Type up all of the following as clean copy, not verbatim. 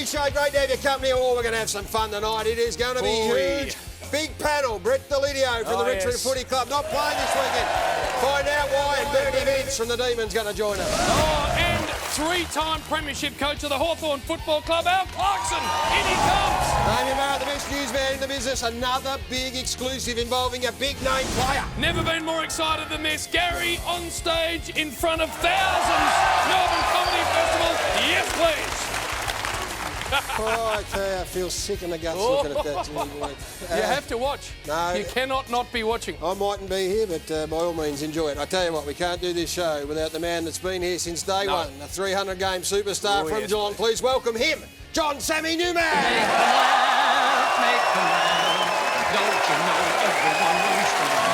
Show. Great to have your company. Oh, we're going to have some fun tonight. It is going to be huge. Big panel. Brett Delidio from the Richmond Footy Club not playing this weekend. Find out why. And Bernie Vince from the Demons going to join us. Oh, and three-time premiership coach of the Hawthorn Football Club, Al Clarkson. In he comes. Amy Barrett, the best newsman in the business. Another big exclusive involving a big-name player. Never been more excited than this. Gary on stage in front of thousands. Melbourne Comedy Festival. Yes, please. Oh, I tell you, I feel sick in the guts looking at that. You have to watch. No. You cannot not be watching. I mightn't be here, but by all means, enjoy it. I tell you what, we can't do this show without the man that's been here since day one, a 300-game superstar from Geelong. Please welcome him, John Sammy Newman. Make them laugh. Don't you know everyone wants to laugh?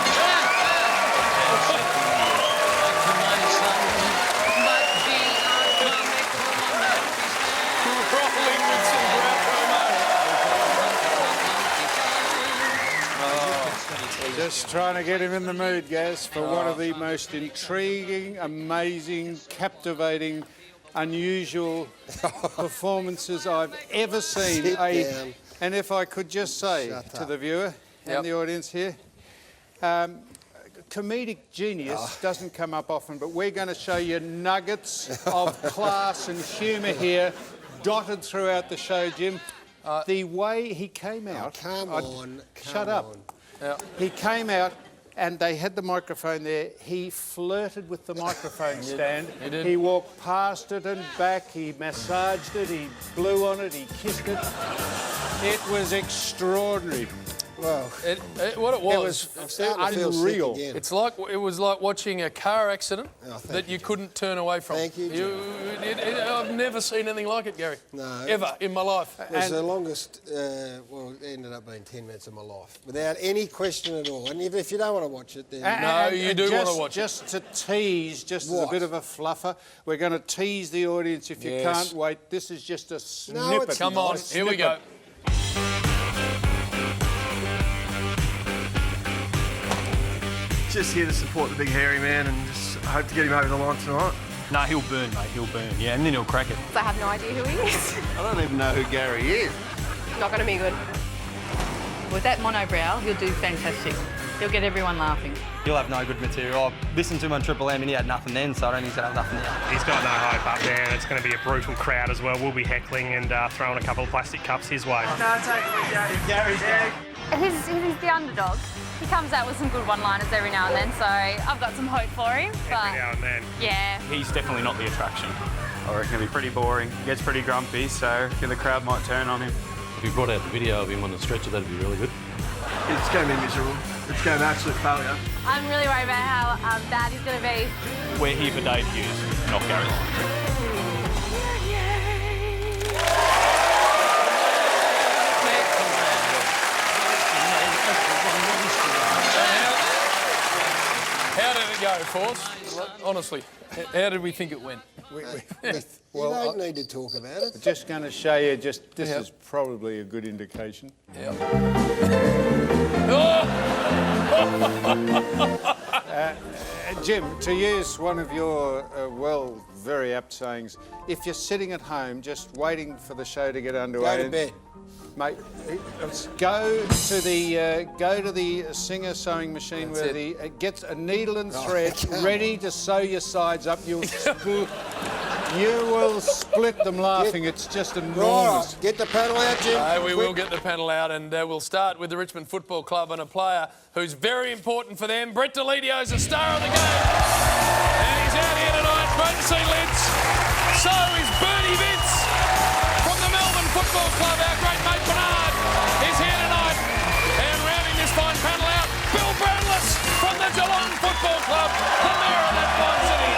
Just trying to get him in the mood, Gaz, for one of the most intriguing, amazing, captivating, unusual performances I've ever seen. And if I could just say to the viewer and the audience here, comedic genius doesn't come up often, but we're going to show you nuggets of class and humour here, dotted throughout the show, Jim. The way he came out... Shut up. Yep. He came out and they had the microphone there. He flirted with the microphone stand. He walked past it and back. He massaged it. He blew on it. He kissed it. It was extraordinary. Well, what it was unreal. It was like watching a car accident that you couldn't turn away from. Thank you, I've never seen anything like it, Gary. No. Ever in my life. It was the longest, well, it ended up being 10 minutes of my life, without any question at all. And if you don't want to watch it, then... No, you do want to watch it. Just to tease, just as a bit of a fluffer, we're going to tease the audience if you can't wait. This is just a snippet. Come on, here we go. Just here to support the big hairy man and just hope to get him over the line tonight. No, he'll burn, mate, he'll burn. Yeah, and then he'll crack it. I have no idea who he is. I don't even know who Gary is. Not going to be good. With that monobrow, he'll do fantastic. He'll get everyone laughing. He'll have no good material. I listened to him on Triple M and he had nothing then, so I don't think he's going to have nothing now. He's got no hope up there. It's going to be a brutal crowd as well. We'll be heckling and throwing a couple of plastic cups his way. No, take it, Gary's there. He's the underdog. He comes out with some good one-liners every now and then, so I've got some hope for him. Every now and then. Yeah. He's definitely not the attraction. I reckon he'll be pretty boring. He gets pretty grumpy, so the crowd might turn on him. If you brought out the video of him on the stretcher, that'd be really good. It's going to be miserable. It's going to be an absolute failure. I'm really worried about how bad he's going to be. We're here for Dave Hughes, not Gary Lyon. How did it go, Force? Honestly, how did we think it went? You don't need to talk about it. Just going to show you, this is probably a good indication. Yeah. Jim, to use one of your, very apt sayings, if you're sitting at home just waiting for the show to get underway... Go to bed. Mate, go to the Singer sewing machine where it gets a needle and thread ready to sew your sides up. You will split them laughing. It's just enormous. Right, get the panel out, Jim. We will get the panel out, and we'll start with the Richmond Football Club and a player who's very important for them. Brett Delidio's a star of the game, and he's out here tonight. Great to see Lids. So is Bernie Vince from the Melbourne Football Club. Our great mate Bernard is here tonight, and rounding this fine panel out, Bill Brownless from the Geelong Football Club, the mayor of that fine city.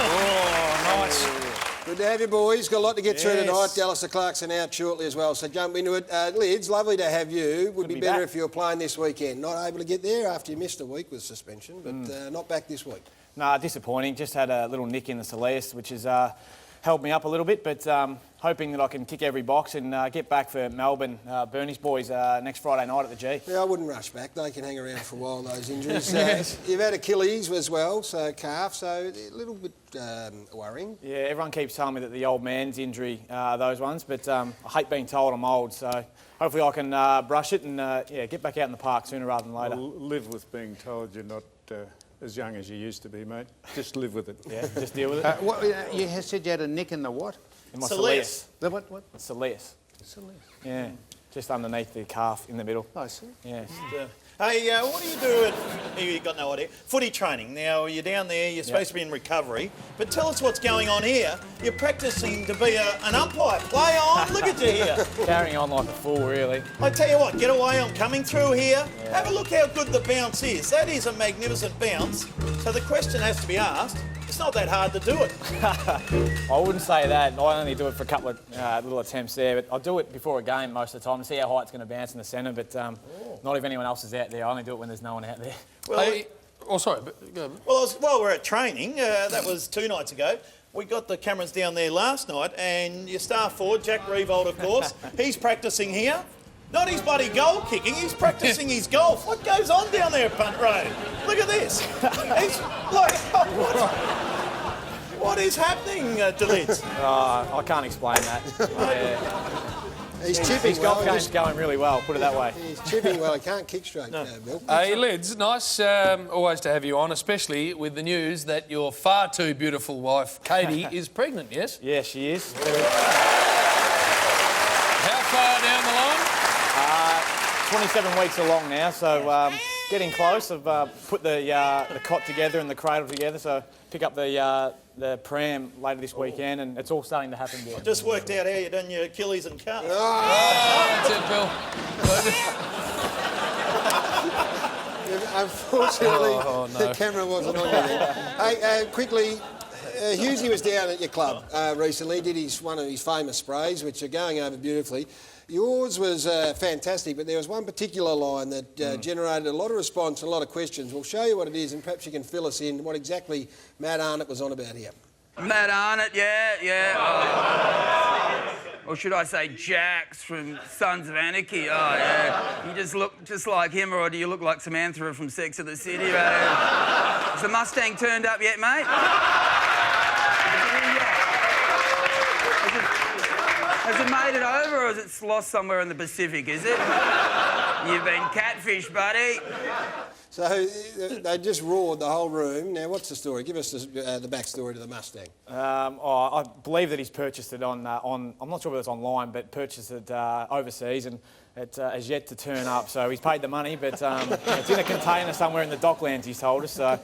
Oh, nice. Good to have you, boys. Got a lot to get through tonight. Alistair Clarkson out shortly as well, so jump into it. Lids, lovely to have you. Would be better if you were playing this weekend. Not able to get there after you missed a week with suspension, but not back this week. Nah, disappointing. Just had a little nick in the soleus, which is held me up a little bit, but hoping that I can kick every box and get back for Melbourne, Bernie's boys, next Friday night at the G. Yeah, I wouldn't rush back. They can hang around for a while, those injuries. You've had Achilles as well, so calf, so a little bit worrying. Yeah, everyone keeps telling me that the old man's injury are those ones, but I hate being told I'm old, so hopefully I can brush it and get back out in the park sooner rather than later. Live with being told you're not as young as you used to be, mate. Just live with it. Yeah, just deal with it. You said you had a nick in the what? In my soleus. The what? Soleus. Soleus. Yeah, just underneath the calf in the middle. I see. Yeah. Hey, what do you do at, you got no idea, footy training? Now, you're down there, you're supposed to be in recovery, but tell us what's going on here. You're practising to be an umpire. Play on, look at you here. Carrying on like a fool, really. I tell you what, get away, I'm coming through here. Yeah. Have a look how good the bounce is. That is a magnificent bounce. So the question has to be asked, it's not that hard to do it. I wouldn't say that. I only do it for a couple of little attempts there, but I do it before a game most of the time to see how high it's going to bounce in the centre, but not if anyone else is out there. I only do it when there's no one out there. Well, sorry, but go. Well, while we're at training, that was 2 nights ago, we got the cameras down there last night, and your star forward, Jack Revolt, of course, he's practising here. Not his bloody goal kicking, he's practising his golf. What goes on down there at Punt Road? Look at this. He's like, what is happening, Delids? I can't explain that. He's chipping his golf game's going really well, put it that way. He's chipping well, he can't kick straight, Bill. Hey, Lids, nice always to have you on, especially with the news that your far too beautiful wife, Katie, is pregnant, yes? Yeah, she is. How far down the line? 27 weeks along now, so getting close. I've put the cot together and the cradle together, so pick up the pram later this weekend, and it's all starting to happen. I just worked out how you've done your Achilles and calf. That's it, Bill. Unfortunately, the camera wasn't on you then. Hey, quickly, Hughesy was down at your club recently, did one of his famous sprays, which are going over beautifully. Yours was fantastic, but there was one particular line that generated a lot of response and a lot of questions. We'll show you what it is, and perhaps you can fill us in what exactly Matt Arnott was on about here. Matt Arnott, yeah. Or should I say Jax from Sons of Anarchy? Oh, yeah. You just look just like him, or do you look like Samantha from Sex of the City? Has the Mustang turned up yet, mate? Has it made it over, or is it lost somewhere in the Pacific, is it? You've been catfished, buddy. So they just roared the whole room. Now, what's the story? Give us the backstory to the Mustang. I believe that he's purchased it on I'm not sure whether it's online, but purchased it overseas, and it has yet to turn up. So he's paid the money, but it's in a container somewhere in the Docklands, he's told us. So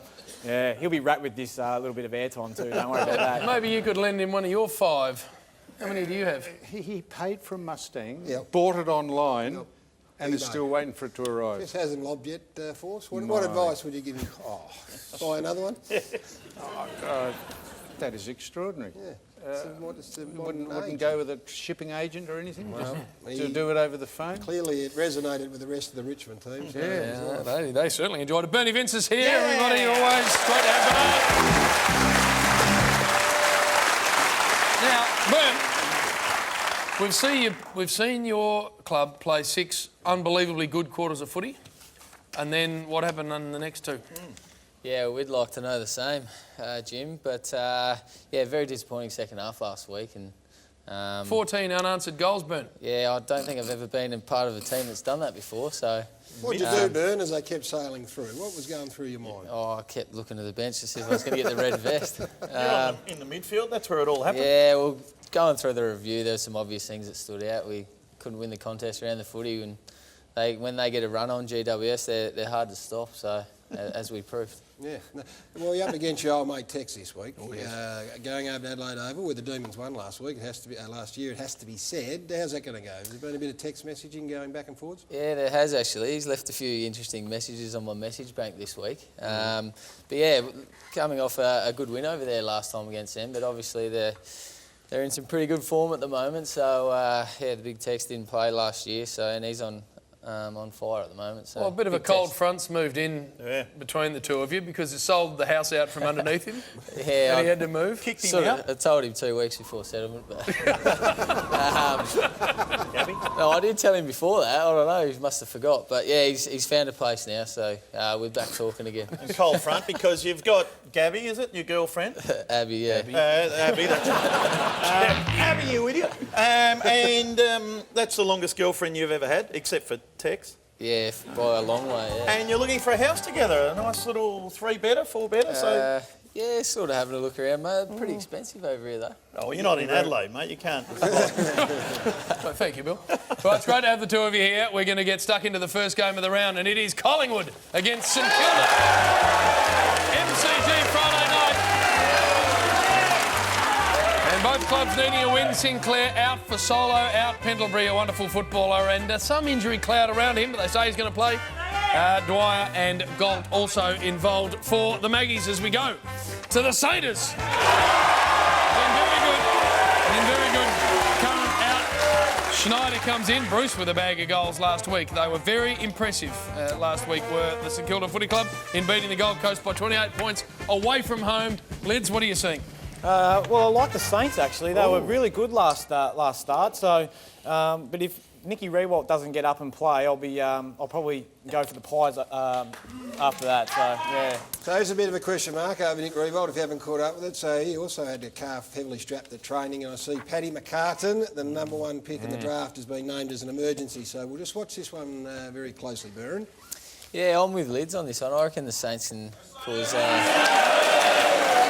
yeah, he'll be wrapped with this little bit of airtime too. Don't worry about that. Maybe you could lend him one of your 5. How many do you have? He paid for a Mustang, bought it online, and is still waiting for it to arrive. Just hasn't lobbed yet, Force. What advice would you give him? Buy another one? Oh, God, that is extraordinary. Yeah. Wouldn't go with a shipping agent or anything? Well, to do it over the phone? Clearly it resonated with the rest of the Richmond team. So they certainly enjoyed it. Bernie Vince is here, everybody. Always great to have Bernard. Now, Bern, we've seen your club play 6 unbelievably good quarters of footy, and then what happened in the next 2? Yeah, we'd like to know the same, Jim, but very disappointing second half last week. And 14 unanswered goals, Bern. Yeah, I don't think I've ever been a part of a team that's done that before, so... What did you do, Bern, as they kept sailing through? What was going through your mind? I kept looking to the bench to see if I was going to get the red vest. You're in the midfield, that's where it all happened. Yeah, well, going through the review, there were some obvious things that stood out. We couldn't win the contest around the footy, and when they get a run on GWS, they're hard to stop, so, as we proved. Yeah. Well, you're up against your old mate Tex this week. Going over to Adelaide Oval, where the Demons won last week. It has to be last year. It has to be said. How's that going to go? Has there been a bit of text messaging going back and forwards? Yeah, there has actually. He's left a few interesting messages on my message bank this week. But yeah, coming off a good win over there last time against them, but obviously they're in some pretty good form at the moment. So yeah, the big Tex didn't play last year, and he's on on fire at the moment. So Well, a bit of a cold front's moved in between the two of you because he sold the house out from underneath him. Yeah, and he had to move. Kicked him out. I told him 2 weeks before settlement. But no, I did tell him before that. I don't know, he must have forgot. But yeah, he's found a place now, so we're back talking again. And cold front because you've got Gabby, is it, your girlfriend? Abby, yeah. Abby, that's right. Abby, you idiot. And that's the longest girlfriend you've ever had, except for Tex. Yeah, by a long way, yeah. And you're looking for a house together, a nice little 3-bedder, 4-bedder, so... Yeah, sort of having a look around, mate. Pretty expensive over here, though. Oh, well, you're not in Adelaide, mate. You can't. Well, thank you, Bill. Well, it's great to have the two of you here. We're going to get stuck into the first game of the round, and it is Collingwood against St Kilda. MCG Friday night. And both clubs needing a win. Sinclair out for Solo, out Pendlebury, a wonderful footballer, and some injury cloud around him, but they say he's going to play. Dwyer and Galt also involved for the Maggies as we go to the Satyrs. Been very good. Curran out. Schneider comes in. Bruce with a bag of goals last week. They were very impressive last week, were the St Kilda Footy Club, in beating the Gold Coast by 28 points away from home. Lids, what are you seeing? Well, I like the Saints, actually. They were really good last start. So, but if Nicky Riewoldt doesn't get up and play, I'll probably go for the Pies after that. So yeah. So there's a bit of a question mark over Nick Riewoldt if you haven't caught up with it. So he also had a calf heavily strapped at training, and I see Paddy McCartan, the #1 pick in the draft, has been named as an emergency. So we'll just watch this one very closely, Burren. Yeah, I'm with Lids on this one. I reckon the Saints can cause...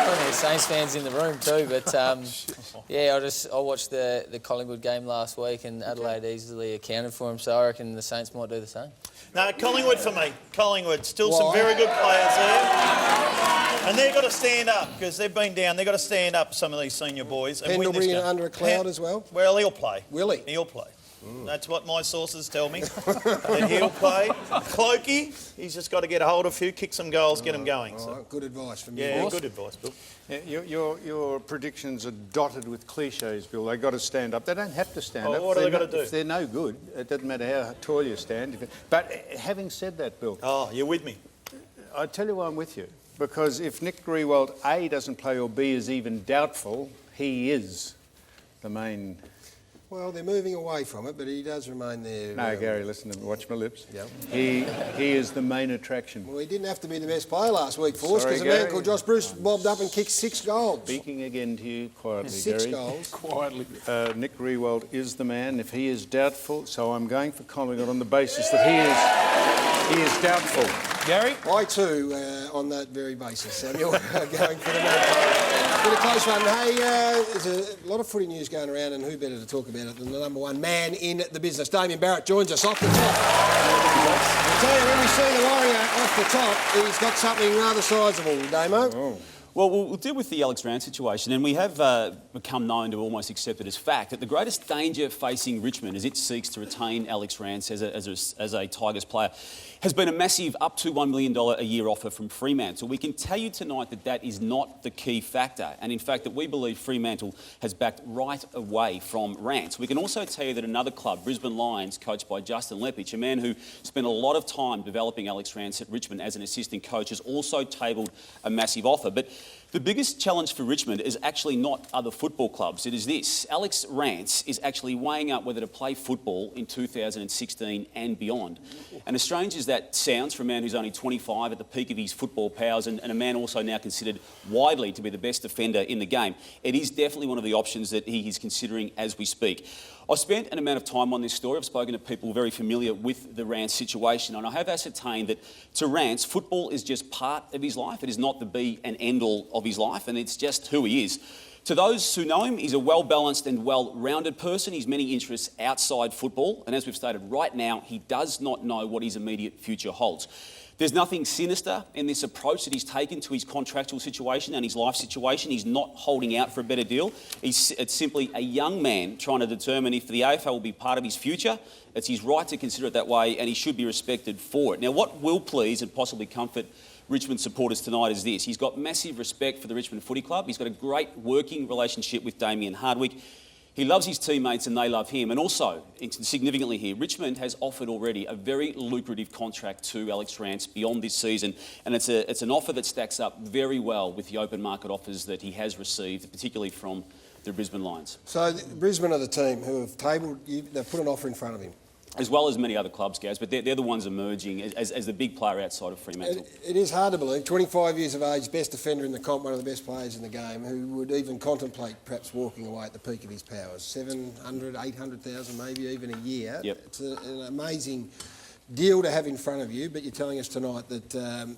plenty of Saints fans in the room too, but yeah, I watched the Collingwood game last week and Adelaide easily accounted for them, so I reckon the Saints might do the same. No, Collingwood for me. Collingwood, still some very good players there. And they've got to stand up because they've been down. They've got to stand up, some of these senior boys. And win this Pendlebury game. under a cloud as well? Well, he'll play. Will he? He'll play. That's what my sources tell me. That he'll play. Clokey, he's just got to get a hold of a few, kick some goals, get them going. So. Good advice from you. Yeah, good advice, Bill. Yeah, your predictions are dotted with cliches, Bill. They've got to stand up. They don't have to stand up. What are they got to do? If they're no good, it doesn't matter how tall you stand. But having said that, Bill... Oh, you're with me. I tell you why I'm with you. Because if Nick Riewoldt, A, doesn't play or B, is even doubtful, he is the main... Well, they're moving away from it, but he does remain there. No, Gary, listen to me. Watch my lips. Yep. He is the main attraction. Well, he didn't have to be the best player last week for us because a man called Josh Bruce bobbed up and kicked 6 goals. Speaking again to you quietly, 6 Gary. goals. Quietly. Nick Riewoldt is the man. If he is doubtful, so I'm going for Collingwood on the basis that he is doubtful. Gary? I too, on that very basis, Samuel, going for the man. Bit of close one. Hey, there's a lot of footy news going around, and who better to talk about it than the #1 man in the business. Damien Barrett joins us off the top. I tell you, when we see the Warrior off the top, he's got something rather sizeable, Damo. Oh. Well, we'll deal with the Alex Rance situation, and we have become known to almost accept it as fact that the greatest danger facing Richmond as it seeks to retain Alex Rance as a Tigers player has been a massive up to $1 million a year offer from Fremantle. We can tell you tonight that that is not the key factor, and in fact that we believe Fremantle has backed right away from Rance. We can also tell you that another club, Brisbane Lions, coached by Justin Lepich, a man who spent a lot of time developing Alex Rance at Richmond as an assistant coach, has also tabled a massive offer. But the biggest challenge for Richmond is actually not other football clubs. It is this. Alex Rance is actually weighing up whether to play football in 2016 and beyond. And as strange as that sounds for a man who's only 25 at the peak of his football powers and a man also now considered widely to be the best defender in the game, it is definitely one of the options that he is considering as we speak. I've spent an amount of time on this story. I've spoken to people very familiar with the Rance situation, and I have ascertained that to Rance, football is just part of his life. It is not the be and end all of his life, and it's just who he is. To those who know him, he's a well-balanced and well-rounded person. He's many interests outside football, and as we've stated right now, he does not know what his immediate future holds. There's nothing sinister in this approach that he's taken to his contractual situation and his life situation. He's not holding out for a better deal. It's simply a young man trying to determine if the AFL will be part of his future. It's his right to consider it that way, and he should be respected for it. Now, what will please and possibly comfort Richmond supporters tonight is this. He's got massive respect for the Richmond Footy Club. He's got a great working relationship with Damien Hardwick. He loves his teammates and they love him. And also, significantly here, Richmond has offered already a very lucrative contract to Alex Rance beyond this season. And it's an offer that stacks up very well with the open market offers that he has received, particularly from the Brisbane Lions. So Brisbane are the team who have they've put an offer in front of him. As well as many other clubs, Gaz, but they're the ones emerging as the big player outside of Fremantle. It is hard to believe. 25 years of age, best defender in the comp, one of the best players in the game, who would even contemplate perhaps walking away at the peak of his powers. 700, 800,000 maybe even a year. Yep. It's an amazing deal to have in front of you, but you're telling us tonight that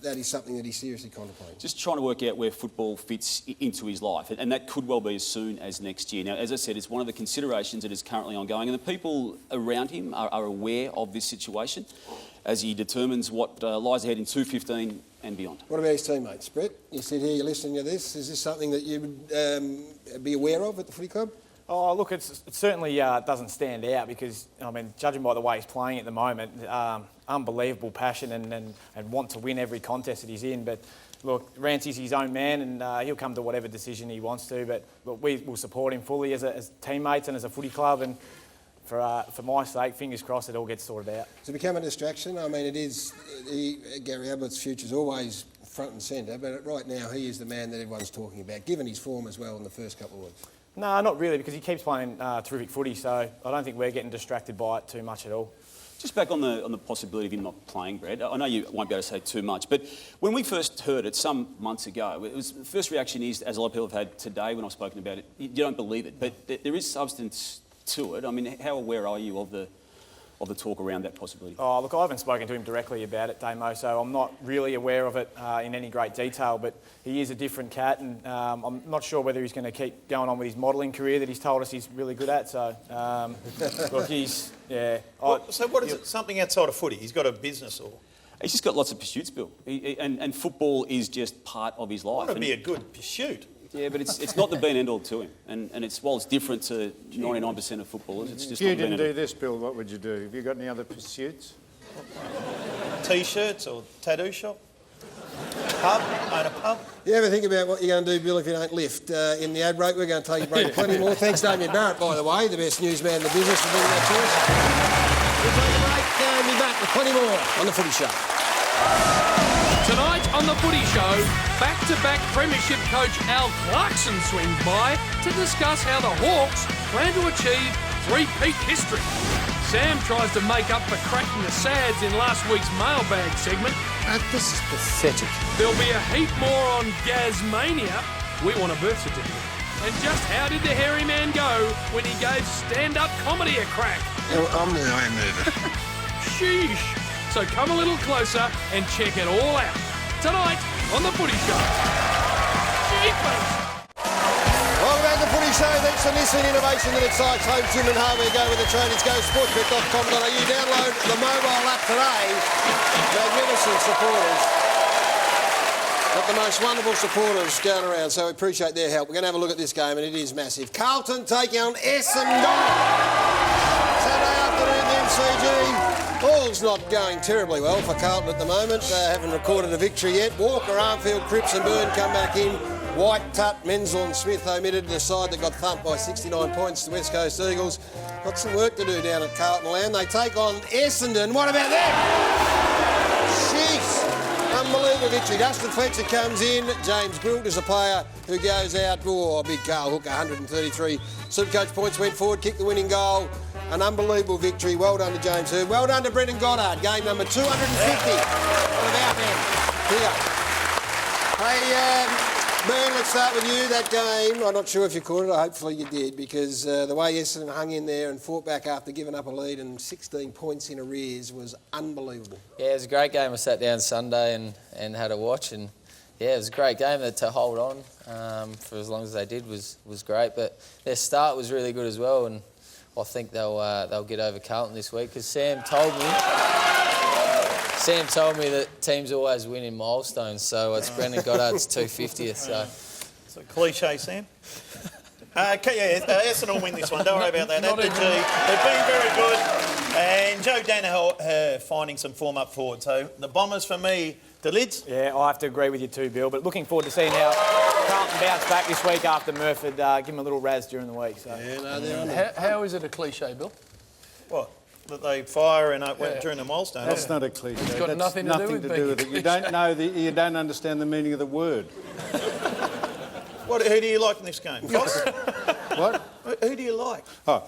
that is something that he's seriously contemplating. Just trying to work out where football fits into his life, and that could well be as soon as next year. Now, as I said, it's one of the considerations that is currently ongoing, and the people around him are aware of this situation as he determines what lies ahead in 2015 and beyond. What about his teammates, Brett? You sit here, you're listening to this. Is this something that you would be aware of at the footy club? Oh, look, it certainly doesn't stand out because, I mean, judging by the way he's playing at the moment, unbelievable passion and want to win every contest that he's in. But look, Rancey's his own man and he'll come to whatever decision he wants to. But look, we will support him fully as teammates and as a footy club. And for my sake, fingers crossed, it all gets sorted out. Does it become a distraction? I mean, it is. Gary Ablett's future's always front and centre, but right now he is the man that everyone's talking about, given his form as well in the first couple of weeks. No, not really, because he keeps playing terrific footy, so I don't think we're getting distracted by it too much at all. Just back on the possibility of him not playing, Brad. I know you won't be able to say too much, but when we first heard it some months ago, the first reaction is, as a lot of people have had today when I've spoken about it, you don't believe it, but there is substance to it. I mean, how aware are you of the talk around that possibility? Oh, look, I haven't spoken to him directly about it, Damo, so I'm not really aware of it in any great detail, but he is a different cat, and I'm not sure whether he's going to keep going on with his modelling career that he's told us he's really good at, so look, he's, yeah. So what is it, something outside of footy? He's got a business or...? He's just got lots of pursuits, Bill, and football is just part of his life. That would be a good pursuit. Yeah, but it's not the be and end all to him, and while it's different to 99% of footballers, it's just. If you didn't do this, Bill, what would you do? Have you got any other pursuits? T-shirts or tattoo shop? Pub? Own a pub? You ever think about what you're going to do, Bill, if you don't lift? In the ad break, we're going to take a break. Plenty more. Thanks, Damien Barrett, by the way, the best newsman in the business, for being that choice. We'll take a break and be back with plenty more on The Footy Show. Tonight on The Footy Show, back-to-back premiership coach Al Clarkson swings by to discuss how the Hawks plan to achieve three-peat history. Sam tries to make up for cracking the sads in last week's mailbag segment. This is pathetic. There'll be a heap more on Gazmania. We want a birth certificate. And just how did the hairy man go when he gave stand-up comedy a crack? I'm the Iron Mover. Sheesh. So come a little closer and check it all out. Tonight on The Footy Show. Jeepers! Welcome back to The Footy Show. Thanks for this innovation that excites home gym and hardware. Go with the trainers. Go sportsbet.com.au. Download the mobile app today. Magnificent supporters. Got the most wonderful supporters going around, so we appreciate their help. We're going to have a look at this game, and it is massive. Carlton taking on Essendon. Saturday afternoon, the MCG. All's not going terribly well for Carlton at the moment. They haven't recorded a victory yet. Walker, Armfield, Cripps and Byrne come back in. White, Tutt, Menzel and Smith omitted, the side that got thumped by 69 points to West Coast Eagles. Got some work to do down at Carlton Land. They take on Essendon. What about them? Jeez. Unbelievable victory. Dustin Fletcher comes in. James Gwilt is a player who goes out. Oh, big Carl Hooker, 133 Supercoach points, went forward, kicked the winning goal. An unbelievable victory. Well done to James Hird. Well done to Brendan Goddard. Game number 250. What about them? Here. Hey, Bern, let's start with you. That game, I'm not sure if you caught it. Hopefully you did, because the way Essendon hung in there and fought back after giving up a lead and 16 points in arrears was unbelievable. Yeah, it was a great game. I sat down Sunday and had a watch, and yeah, it was a great game. To hold on for as long as they did was great. But their start was really good as well, and I think they'll get over Carlton this week, because Sam told me that teams always win in milestones, so it's Brendan Goddard's 250th. So it's a cliche, Sam. Essendon will win this one. Don't worry about that. They've been very good, and Joe Danaher finding some form up forward. So the Bombers for me, the lids. Yeah, I have to agree with you too, Bill. But looking forward to seeing how Carlton bounced back this week after Murphy give him a little razz during the week. So. Yeah, no, they're on it. How is it a cliche, Bill? What? That they fire and during the milestone. That's not a cliche. It's got That's nothing to do with it. You don't know. You don't understand the meaning of the word. Who do you like in this game? Fox? What? Who do you like? Oh,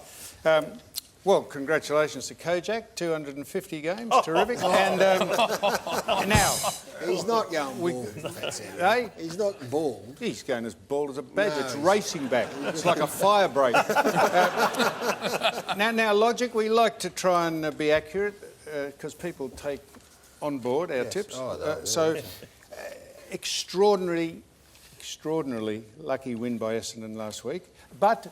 well, congratulations to Kojak, 250 games, terrific. And now... He's not going bald. Eh? He's not bald. He's going as bald as a badger. No, it's he's- racing back. It's like a fire break. Now, Logic, we like to try and be accurate because people take on board our tips. Extraordinarily lucky win by Essendon last week. But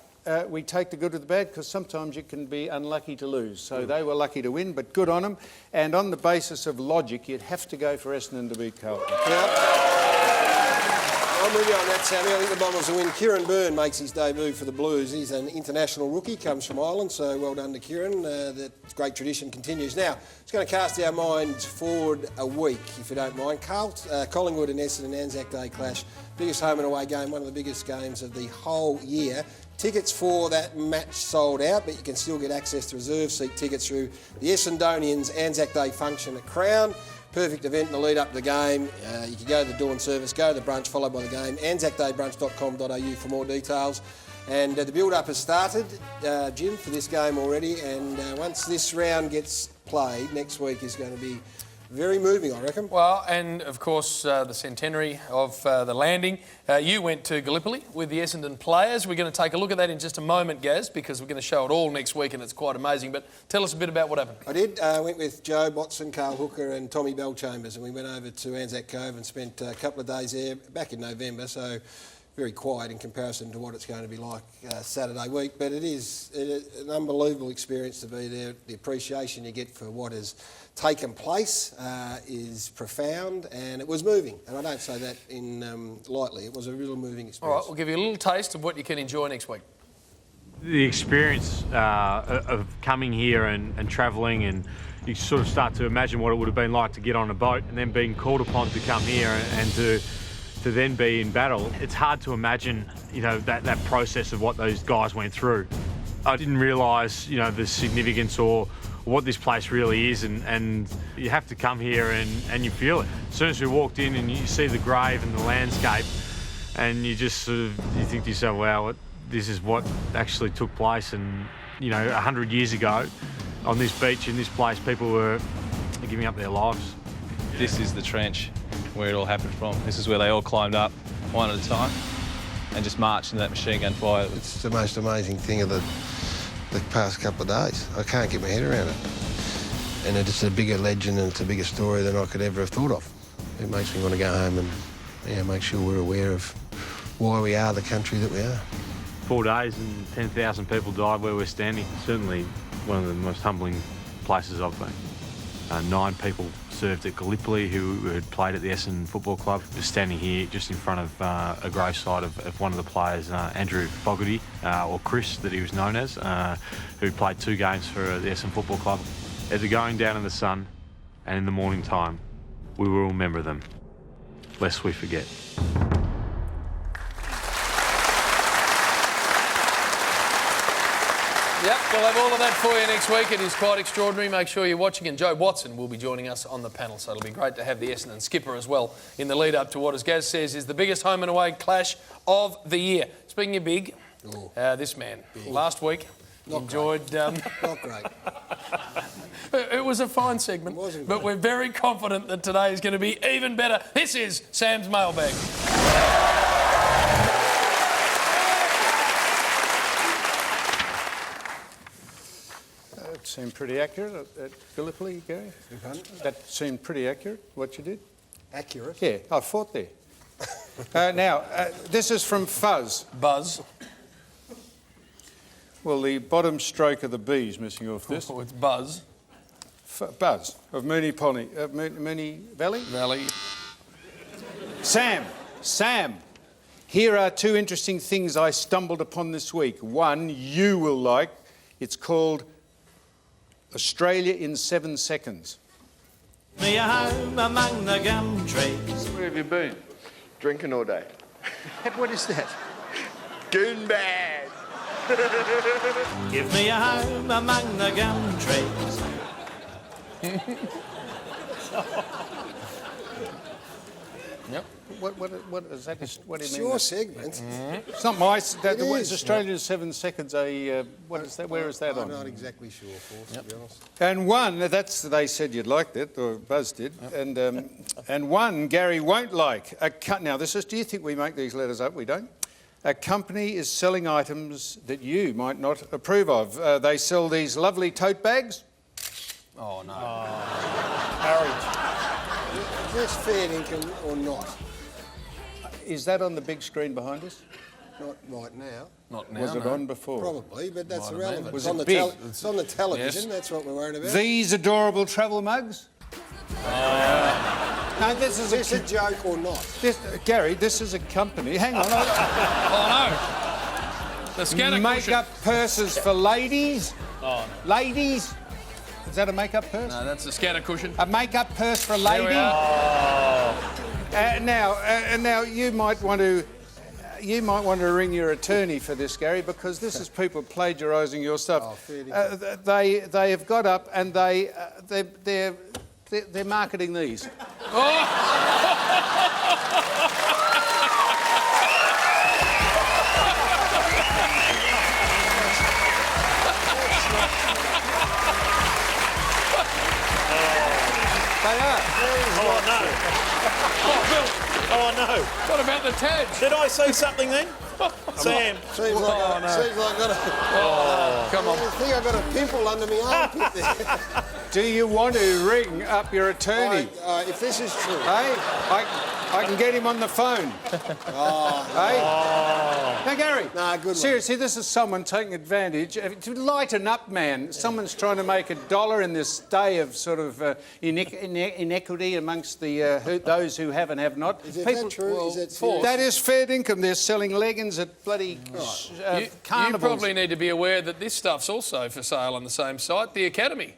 we take the good with the bad because sometimes you can be unlucky to lose. So they were lucky to win, but good on them. And on the basis of logic, you'd have to go for Essendon to beat Carlton. I'm with you on that, Sammy. I think the Bombers will win. Kieran Byrne makes his debut for the Blues. He's an international rookie, comes from Ireland, so well done to Kieran. That great tradition continues. Now, it's going to cast our minds forward a week, if you don't mind. Collingwood and Essendon Anzac Day clash. Biggest home and away game, one of the biggest games of the whole year. Tickets for that match sold out, but you can still get access to reserve seat tickets through the Essendonians Anzac Day function at Crown. Perfect event in the lead up to the game. You can go to the dawn service, go to the brunch, followed by the game. AnzacDayBrunch.com.au for more details. And the build-up has started, Jim, for this game already. And once this round gets played, next week is going to be very moving, I reckon. Well, and of course, the centenary of the landing. You went to Gallipoli with the Essendon players. We're going to take a look at that in just a moment, Gaz, because we're going to show it all next week and it's quite amazing. But tell us a bit about what happened. I did. Went with Joe Botson, Carl Hooker and Tommy Bellchambers, and we went over to Anzac Cove and spent a couple of days there back in November, so very quiet in comparison to what it's going to be like Saturday week. But it is an unbelievable experience to be there. The appreciation you get for what has taken place is profound, and it was moving. And I don't say that in lightly. It was a real moving experience. All right, we'll give you a little taste of what you can enjoy next week. The experience of coming here and travelling, and you sort of start to imagine what it would have been like to get on a boat and then being called upon to come here and to then be in battle. It's hard to imagine, you know, that process of what those guys went through. I didn't realise, you know, the significance or what this place really is, and you have to come here and you feel it. As soon as we walked in and you see the grave and the landscape, and you just sort of, you think to yourself, wow, this is what actually took place. And, you know, 100 years ago on this beach in this place, people were giving up their lives. This is the trench where it all happened from. This is where they all climbed up one at a time and just marched into that machine gun fire. It's the most amazing thing of the past couple of days. I can't get my head around it. And it's a bigger legend and it's a bigger story than I could ever have thought of. It makes me want to go home and make sure we're aware of why we are the country that we are. 4 days and 10,000 people died where we're standing. Certainly one of the most humbling places I've been. 9 people served at Gallipoli who had played at the Essendon Football Club. Just standing here just in front of a gravesite of one of the players, Andrew Fogarty, or Chris that he was known as, who played 2 games for the Essendon Football Club. At the going down in the sun and in the morning time, we will remember them, lest we forget. Yep, we'll have all of that for you next week. It is quite extraordinary. Make sure you're watching. And Joe Watson will be joining us on the panel, so it'll be great to have the Essendon skipper as well in the lead up to what, as Gaz says, is the biggest home and away clash of the year. Speaking of big, this man, last week, enjoyed... Not great. It was a fine segment, but we're very confident that today is going to be even better. This is Sam's Mailbag. That seemed pretty accurate at Gallipoli, Gary. That seemed pretty accurate, what you did. Accurate? Yeah, I fought there. Now, this is from Fuzz. Buzz. Well, the bottom stroke of the B is missing off this. Oh, it's Buzz. Buzz of Moonee Valley? Valley. Sam, here are 2 interesting things I stumbled upon this week. One you will like. It's called Australia in 7 seconds. Me a home among the gum trees. Where have you been? Drinking all day? What is that? Goon bad. Give me a home among the gum trees. Yep. What is that? What do you It's mean? your segment. It's not my... That, It what is is. Australia's 7 seconds a... what is that? Where is that I'm on? not exactly sure, Force, to be honest. And one, that's... They said you'd liked it, or Buzz did. And one Gary won't like. Now, this is... Do you think we make these letters up? We don't. A company is selling items that you might not approve of. They sell these lovely tote bags. Oh, no. Is this fair income or not? Is that on the big screen behind us? Not right now. Not now, Was it no. on before? Probably, but that's Might have irrelevant. been. Was It's on it the big? it's on the television. Yes. That's what we're worried about. These adorable travel mugs. No, this is Is this a joke or not? Gary, this is a company. Hang on. Oh, no. The scanner Makeup purses for ladies. Oh, Ladies. Is that a makeup purse? No, that's the scatter cushion. A makeup purse for a There we lady. are. Now you might want to. You might want to ring your attorney for this, Gary, because this is people plagiarising your stuff. Oh, fair they have got up and they're marketing these. They are. Oh, no. Oh, no. What about the tags? Did I say something then? Sam. Seems like I got a... Oh, come on. I think I got a pimple under my armpit there. Do you want to ring up your attorney? If this is true... Hey, I can get him on the phone. Hey? Now, Gary. Nah, good one. Seriously, this is someone taking advantage. To lighten up, man. Someone's trying to make $1 in this day of sort of inequity amongst the those who have and have not. Is that true? Well, Is that serious? That is fair income. They're selling leggings at bloody You carnivals. probably need to be aware that this stuff's also for sale on the same site, the Academy.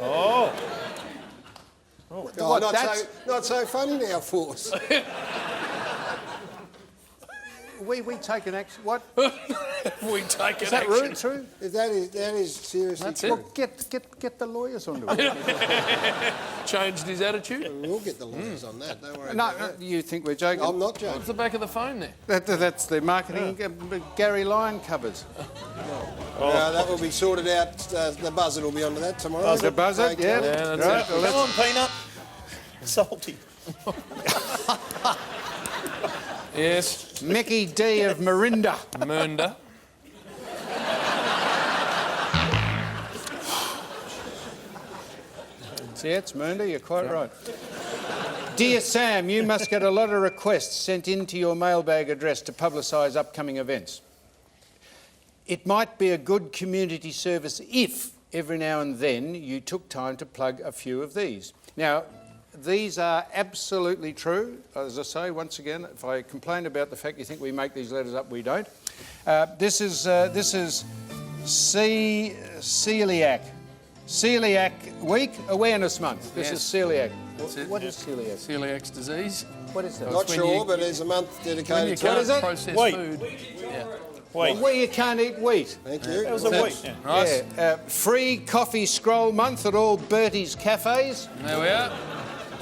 Oh. Oh, not so funny now, Force. We take an action. What? We take Is an that action. true? That is seriously That's true. it. Well, get the lawyers onto it. Changed his attitude. We'll get the lawyers on that. Don't worry No, about that. you think we're joking? I'm not joking. What's the back of the phone there? That's the marketing Gary Lyon covers. That will be sorted out. The buzzard will be onto that tomorrow. The buzzard, yeah. Yeah, that's Right, it. well, Come on, Peanut. Salty. Yes. Mickey D of Marinda. Mernda. See, it's Marinda, you're quite right. Dear Sam, you must get a lot of requests sent into your mailbag address to publicise upcoming events. It might be a good community service if, every now and then, you took time to plug a few of these. Now, these are absolutely true. As I say, once again, if I complain about the fact you think we make these letters up, we don't. This is Celiac Week, Awareness Month. This is celiac. That's it. What is celiac? Celiac's disease. What is that? Not when sure, you- but there's a month When you dedicated to can't it. process Wheat. food. Yeah. Wait. Where you can't eat wheat. Thank you. That was a week. Yeah. Nice. Yeah. Free coffee scroll month at all Bertie's cafes. There we are.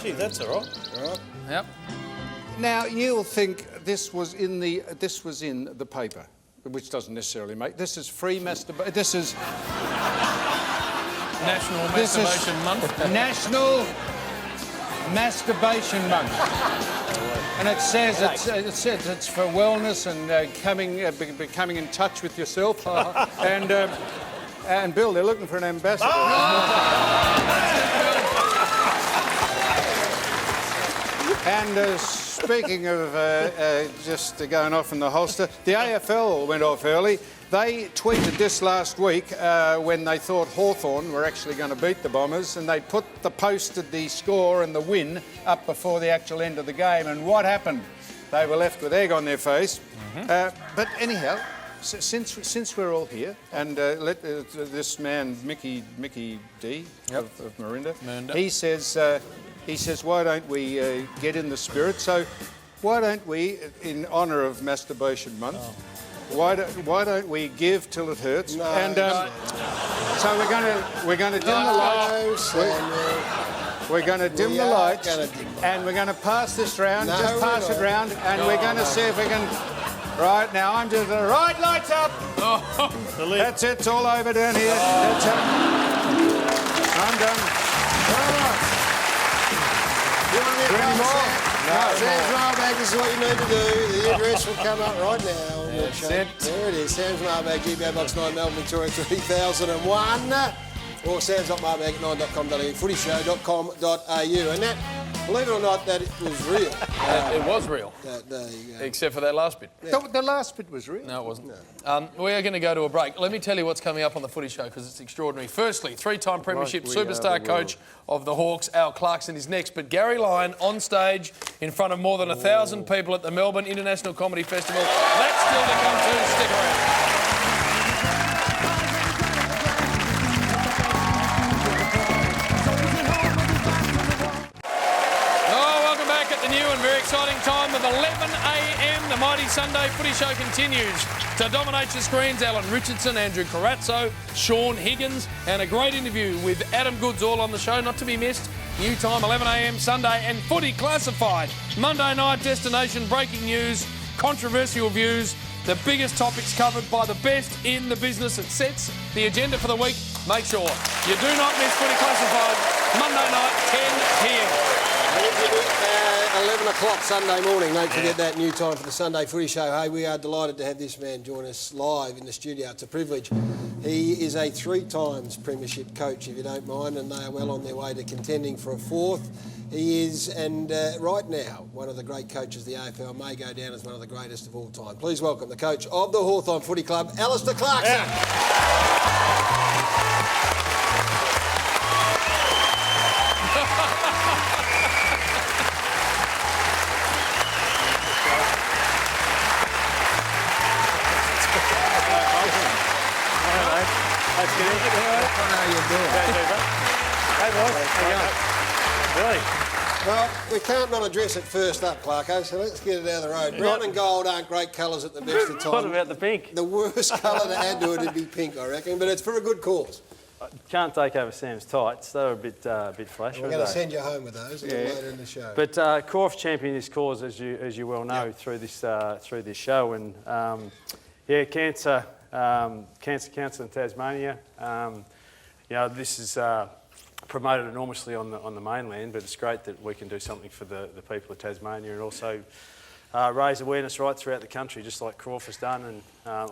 Gee, that's all right. Yep. Now you'll think this was in the paper, which doesn't necessarily make. This is free masturbation. This is National This is- Masturbation Month. National Masturbation Month. And it says it's for wellness and becoming in touch with yourself. And Bill, they're looking for an ambassador. And speaking of just going off in the holster, the AFL went off early. They tweeted this last week when they thought Hawthorn were actually going to beat the Bombers, and they posted the score and the win up before the actual end of the game. And what happened? They were left with egg on their face. But anyhow, since we're all here, and this man Mickey D of Marinda, he says, why don't we get in the spirit? So why don't we, in honour of Masturbation Month, why don't we give till it hurts? No, and so we're going to dim the lights. We're going to dim the lights, and we're going to pass this round. No, just pass it round, and we're going to see if we can. Right now, I'm just right lights up. That's it. It's all over down here. That's it. I'm done. You want to be any more? No. Sam's Mailbag, this is what you need to do. The address will come up right now. There it is. Sam's Mailbag, GBO Box 9, Melbourne, Victoria 3001. Or sam's.mailbag@9.com.au, footyshow.com.au. And that, believe it or not, that it was real. It was real. There you go. Except for that last bit. Yeah. The last bit was real. No, it wasn't. No. We are going to go to a break. Let me tell you what's coming up on the Footy Show because it's extraordinary. Firstly, three-time Premiership superstar coach of the Hawks, Al Clarkson, is next. But Gary Lyon on stage in front of more than 1,000 people at the Melbourne International Comedy Festival. That's still to come too. Stick around. Very exciting time of 11 a.m. The mighty Sunday Footy Show continues to dominate your screens. Alan Richardson, Andrew Corazzo, Sean Higgins, and a great interview with Adam Goods all on the show, not to be missed. New time, 11 a.m. Sunday, and Footy Classified. Monday night destination, breaking news, controversial views, the biggest topics covered by the best in the business. It sets the agenda for the week. Make sure you do not miss Footy Classified. Monday night, 10 p.m. 11 o'clock Sunday morning. Don't forget that new time for the Sunday Footy Show. Hey, we are delighted to have this man join us live in the studio. It's a privilege. He is a 3 times Premiership coach, if you don't mind, and they are well on their way to contending for a 4th. He is, and right now, one of the great coaches the AFL may go down as one of the greatest of all time. Please welcome the coach of the Hawthorn Footy Club, Alistair Clarkson. Yeah. That's good. How you doing? Hey, boys. How you going? Really? Well, we can't not address it first up, Clarko, so let's get it out of the road. Brown and gold aren't great colours at the best of times. What about the pink? The worst colour to add to it would be pink, I reckon, but it's for a good cause. I can't take over Sam's tights. They were a bit flash. We're going to send you home with those a little later in the show. But Corf championed this cause, as you well know, through this show, and cancer. Cancer Council in Tasmania. This is promoted enormously on the mainland, but it's great that we can do something for the people of Tasmania and also raise awareness right throughout the country, just like Crawford has done, and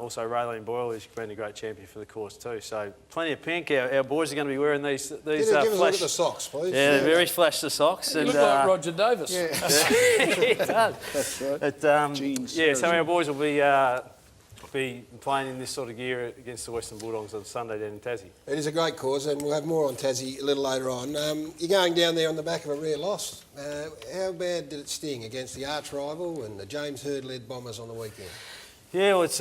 also Raylene Boyle, who's been a great champion for the cause too. So plenty of pink. Our boys are going to be wearing these give us a look at the socks, please. Yeah, they're very flash the socks. You look like Roger Davis. Yeah, it does. That's right. But, so our boys will be playing in this sort of gear against the Western Bulldogs on Sunday down in Tassie. It is a great cause, and we'll have more on Tassie a little later on. You're going down there on the back of a rare loss. How bad did it sting against the arch rival and the James Hird-led Bombers on the weekend? Yeah, well, it's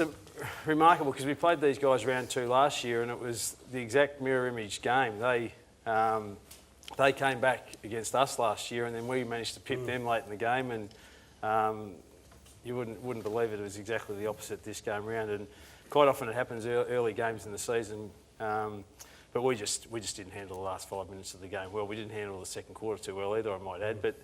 remarkable because we played these guys round 2 last year, and it was the exact mirror image game. They came back against us last year, and then we managed to pip them late in the game, and you wouldn't believe it. It was exactly the opposite this game round, and quite often it happens early games in the season. But we just didn't handle the last 5 minutes of the game well. We didn't handle the second quarter too well either, I might add. But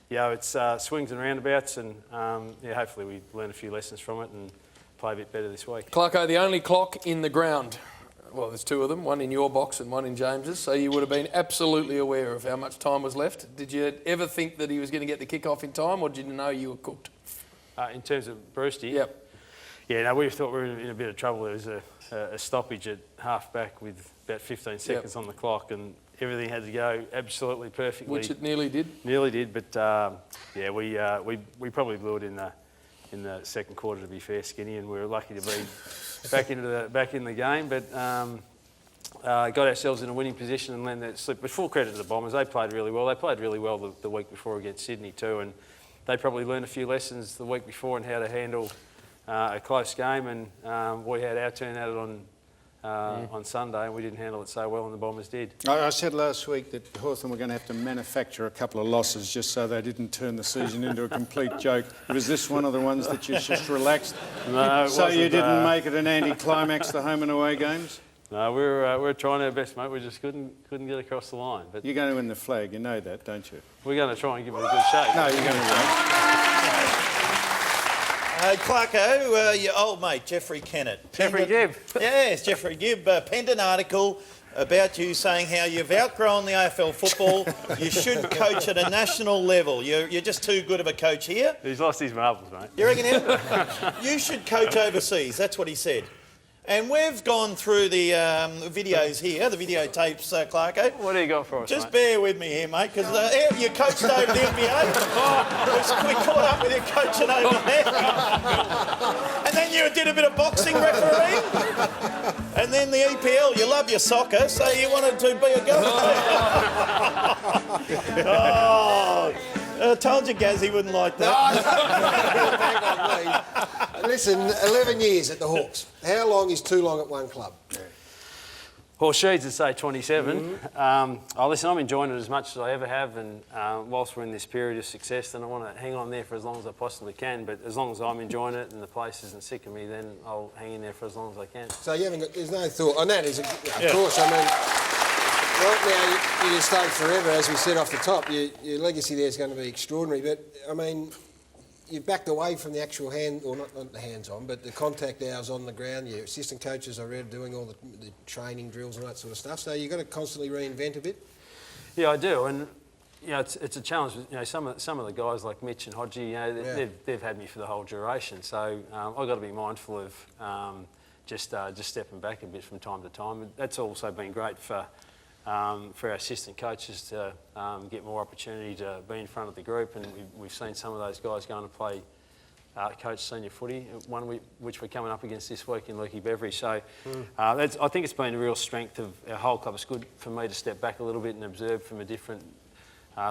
it's swings and roundabouts, and hopefully we learn a few lessons from it and play a bit better this week. Clarko, the only clock in the ground. Well, there's 2 of them, one in your box and one in James's, so you would have been absolutely aware of how much time was left. Did you ever think that he was going to get the kick-off in time, or did you know you were cooked? In terms of Brewsty? Yep. Yeah, no, we thought we were in a bit of trouble. There was a stoppage at half-back with about 15 seconds on the clock, and everything had to go absolutely perfectly. Which it nearly did. Nearly did, but we probably blew it in the second quarter, to be fair, Skinny, and we were lucky to be back in the game, but got ourselves in a winning position and let that slip. But full credit to the Bombers, they played really well. They played really well the week before against Sydney too, and they probably learned a few lessons the week before on how to handle a close game, and we had our turn at it on Sunday, and we didn't handle it so well, and the Bombers did. I said last week that Hawthorn were going to have to manufacture a couple of losses just so they didn't turn the season into a complete joke. Was this one of the ones that you just relaxed? No, it so wasn't, you didn't make it an anti-climax, the home and away games? No, we're trying our best, mate. We just couldn't get across the line. But you're going to win the flag, you know that, don't you? We're going to try and give it a good shake. No, you're going to win. Clarko, your old mate, Jeffrey Kennett. Jeffrey Gibb. Yes, Jeffrey Gibb penned an article about you saying how you've outgrown the AFL football. You should coach at a national level. You're just too good of a coach here. He's lost his marbles, mate. You reckon you should coach overseas? That's what he said. And we've gone through the videos here, the videotapes, Clarko. What do you got for us, Just mate? bear with me here, mate, because you coached over the NBA. We caught up with you coaching over there. And then you did a bit of boxing refereeing. And then the EPL, you love your soccer, so you wanted to be a goalkeeper. I told you Gazzy wouldn't like that. No, listen, 11 years at the Hawks. How long is too long at one club? Horseshoes would say 27. Listen, I'm enjoying it as much as I ever have, and whilst we're in this period of success, then I want to hang on there for as long as I possibly can. But as long as I'm enjoying it and the place isn't sick of me, then I'll hang in there for as long as I can. So you haven't got, there's no thought on that, is it? Of course, I mean, right now you can stay forever, as we said off the top. Your legacy there is going to be extraordinary, but I mean, you've backed away from the actual not the hands-on, but the contact hours on the ground. Your assistant coaches, I read, doing all the training drills and that sort of stuff. So you've got to constantly reinvent a bit. Yeah, I do, and you know, it's a challenge. You know, some of the guys like Mitch and Hodgie, you know, they've had me for the whole duration. So I've got to be mindful of just stepping back a bit from time to time. That's also been great for our assistant coaches to get more opportunity to be in front of the group, and we've seen some of those guys going to play coach senior footy, one which we're coming up against this week in Lukey Beveridge. So I think it's been a real strength of our whole club. It's good for me to step back a little bit and observe from a different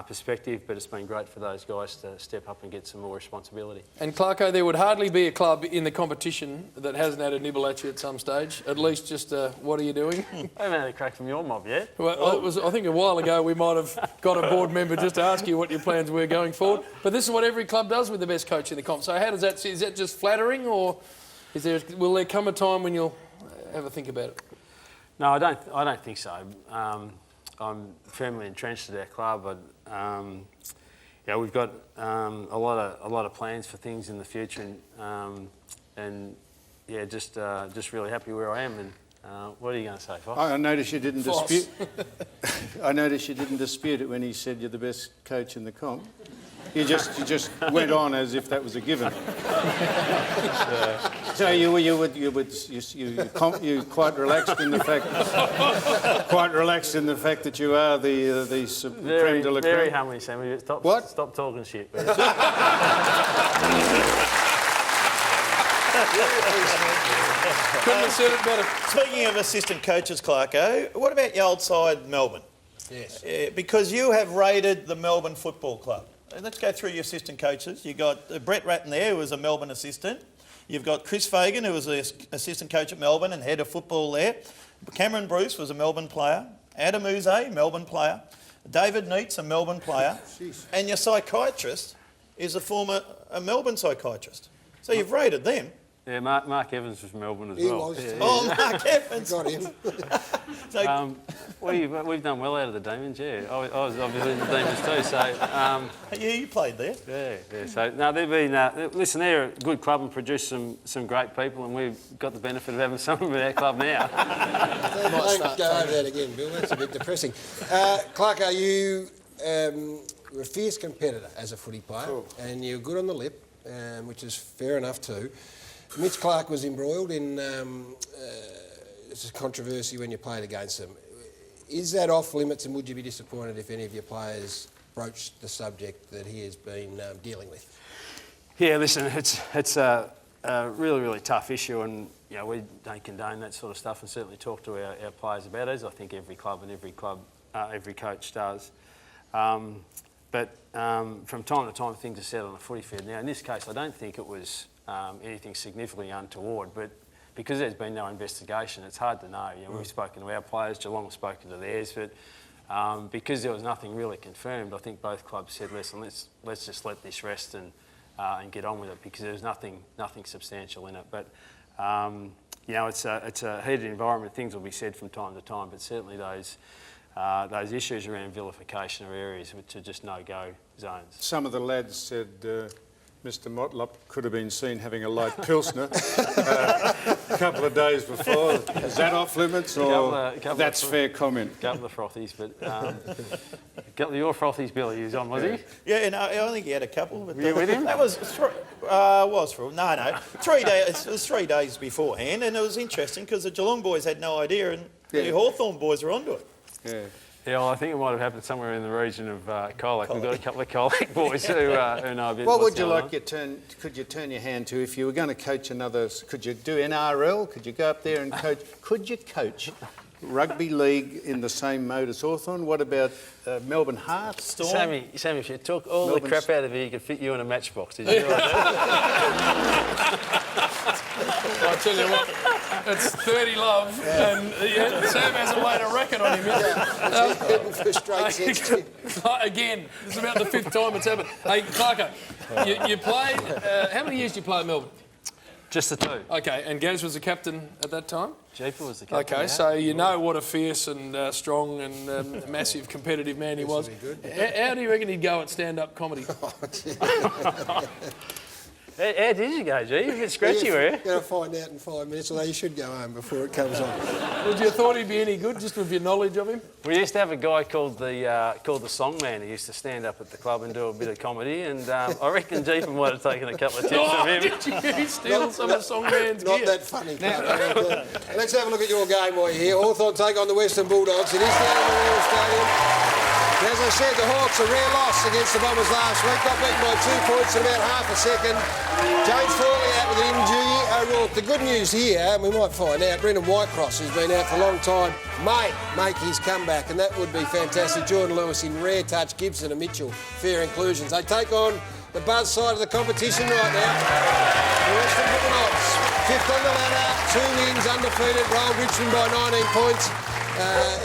perspective, but it's been great for those guys to step up and get some more responsibility. And Clarko, there would hardly be a club in the competition that hasn't had a nibble at you at some stage. At least just, what are you doing? I haven't had a crack from your mob yet. Well, I think a while ago we might have got a board member just to ask you what your plans were going forward. But this is what every club does with the best coach in the comp. So how does that, is that just flattering, or will there come a time when you'll have a think about it? No, I don't think so. I'm firmly entrenched at our club. We've got a lot of plans for things in the future, and just really happy where I am. And what are you going to say, Fox? I noticed you didn't dispute. I noticed you didn't dispute it when he said you're the best coach in the comp. You just went on as if that was a given. So you quite relaxed in the fact that you are the supreme de la creme. Very humbly, Sammy. Stop talking shit. Couldn't have said it better. Speaking of assistant coaches, Clarko, what about your old side, Melbourne? Yes. Because you have raided the Melbourne Football Club. Let's go through your assistant coaches. You've got Brett Ratton there, who was a Melbourne assistant. You've got Chris Fagan, who was the assistant coach at Melbourne and head of football there. Cameron Bruce was a Melbourne player. Adam Uze, Melbourne player. David Neitz, a Melbourne player. And your psychiatrist is a Melbourne psychiatrist. So you've raided them. Yeah, Mark Evans was from Melbourne as well. He was. Yeah. Oh, Mark Evans. Got him. So, we've done well out of the Demons, yeah. I was obviously in the Demons too, so... you played there. Yeah. So, no, they've been... listen, they're a good club and produced some great people, and we've got the benefit of having some of them at our club now. Don't go over that again, Bill. That's a bit depressing. Clark, are you were a fierce competitor as a footy player, and you're good on the lip, which is fair enough too. Mitch Clark was embroiled in it's a controversy when you played against him. Is that off limits, and would you be disappointed if any of your players broached the subject that he has been dealing with? Yeah, listen, it's a really, really tough issue, and we don't condone that sort of stuff, and certainly talk to our players about it, as I think every club and every coach does. But from time to time, things are said on a footy field. Now, in this case, I don't think it was anything significantly untoward, but because there's been no investigation, it's hard to know. You know, we've spoken to our players, Geelong have spoken to theirs, but because there was nothing really confirmed, I think both clubs said, listen, let's just let this rest and get on with it, because there's nothing substantial in it. But you know, it's a heated environment. Things will be said from time to time, but certainly those issues around vilification are areas which are just no-go zones. Some of the lads said Mr Motlop could have been seen having a light pilsner a couple of days before. Is that off limits, or that's fair comment? A couple of frothies, but your frothies, Billy, was on, was he? Yeah, no, I think he had a couple. But were you with him? That was 3 days. It was 3 days beforehand, and it was interesting because the Geelong boys had no idea, and the Hawthorn boys were onto it. Yeah. Yeah, well, I think it might have happened somewhere in the region of Colac. We've got a couple of Colac boys who know a bit. What would you like could you turn your hand to if you were going to coach another? Could you do NRL? Could you go up there and coach? Could you coach rugby league in the same mode as Hawthorn? What about Melbourne Hearts? Sammy, if you took all the crap out of it, you could fit you in a matchbox. Did you realise that? I'll tell you what, it's 30 love, and Sam hasn't laid a record on him yet. Again, this is about the 5th time it's happened. Hey, Clarko, you played, how many years did you play at Melbourne? Just the 2. Okay, and Gaz was the captain at that time? Jeeper was the captain. Okay, so you know what a fierce and strong and massive competitive man he was. How do you reckon he'd go at stand-up comedy? How did you go, G? You're a bit scratchy, were you? You're going to find out in 5 minutes, although you should go home before it comes on. Would you have thought he'd be any good, just with your knowledge of him? We used to have a guy called the Song Man who used to stand up at the club and do a bit of comedy, and I reckon Jeeper might have taken a couple of tips from him. Did you steal some of Song Man's Not gear? that funny. Let's have a look at your game while you're here. Hawthorn take on the Western Bulldogs. It is down in the Royal Stadium. As I said, the Hawks, a rare loss against the Bombers last week. Got beaten by 2 points in about half a second. James Forley out with an injury. O'Rourke, the good news here, and we might find out, Brendan Whitecross, who's been out for a long time, may make his comeback, and that would be fantastic. Jordan Lewis in rare touch, Gibson and Mitchell, fair inclusions. They take on the buzz side of the competition right now. The Western Bulldogs, 5th on the ladder, 2 wins, undefeated, rolled Richmond by 19 points.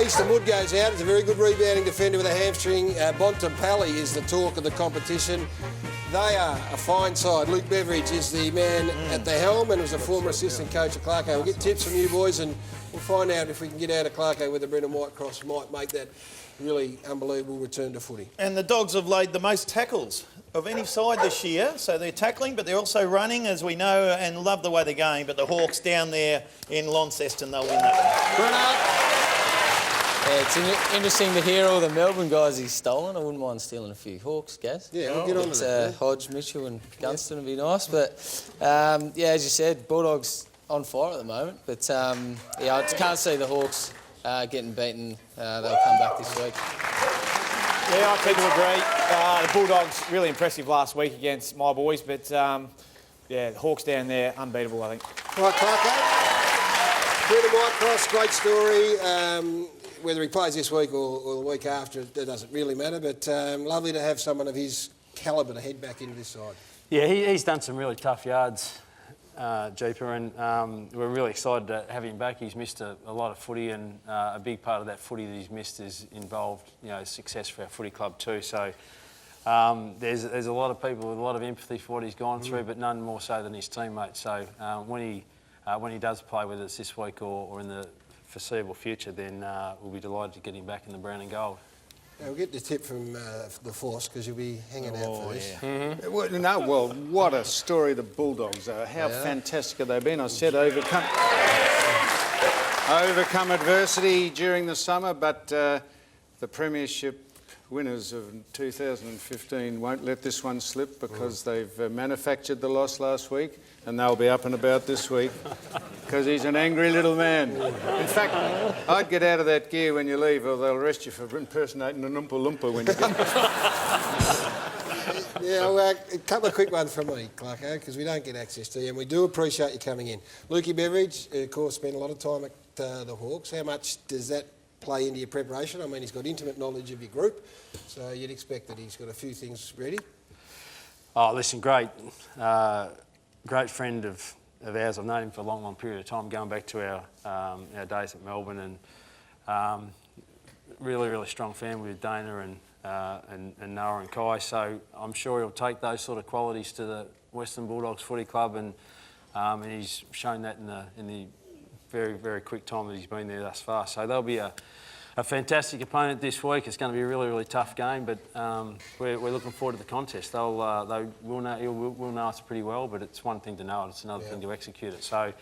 Easton Wood goes out. It's a very good rebounding defender with a hamstring. Bontempelli is the talk of the competition. They are a fine side. Luke Beveridge is the man at the helm and was a former assistant coach at Clarko. We'll get tips from you boys and we'll find out if we can get out of Clarko whether Brendan Whitecross might make that really unbelievable return to footy. And the Dogs have laid the most tackles of any side this year, so they're tackling, but they're also running, as we know, and love the way they're going. But the Hawks down there in Launceston, they'll win that. Yeah, it's interesting to hear all the Melbourne guys he's stolen. I wouldn't mind stealing a few Hawks, Gaz. Yeah, we'll get on to that. Hodge, Mitchell and Gunston would be nice. But, yeah, as you said, Bulldogs on fire at the moment. But, yeah, I can't see the Hawks getting beaten. They'll come back this week. Yeah, I tend to agree. The Bulldogs, really impressive last week against my boys. But, yeah, the Hawks down there, unbeatable, I think. Right, Clarko. Brendan Whitecross, great story. Whether he plays this week or the week after, it doesn't really matter, but lovely to have someone of his calibre to head back into this side. Yeah, he's done some really tough yards, Jeeper, and we're really excited to have him back. He's missed a lot of footy, and a big part of that footy that he's missed is involved, success for our footy club too. So there's a lot of people with a lot of empathy for what he's gone through, but none more so than his teammates. So when he does play with us this week or in the foreseeable future, then we'll be delighted to get him back in the brown and gold. We'll get the tip from the Force because you'll be hanging out for this. Yeah. Well, what a story the Bulldogs are. How fantastic have they been? I said overcome adversity during the summer, but the Premiership winners of 2015 won't let this one slip because they've manufactured the loss last week and they'll be up and about this week because he's an angry little man. In fact, I'd get out of that gear when you leave or they'll arrest you for impersonating an Oompa Loompa when you get... Yeah, well, a couple of quick ones from me, Clarko, because we don't get access to you and we do appreciate you coming in. Lukey Beveridge, of course, spent a lot of time at the Hawks. How much does that play into your preparation? I mean, he's got intimate knowledge of your group, so you'd expect that he's got a few things ready. Oh, listen, great friend of of ours. I've known him for a long, long period of time, going back to our days at Melbourne, and really, really strong family with Dana and Noah and Kai. So I'm sure he'll take those sort of qualities to the Western Bulldogs Footy Club, and he's shown that in the very, very quick time that he's been there thus far. So they'll be a fantastic opponent this week. It's going to be a really, really tough game, but we're looking forward to the contest. They will know us pretty well, but it's one thing to know it, it's another thing to execute it. So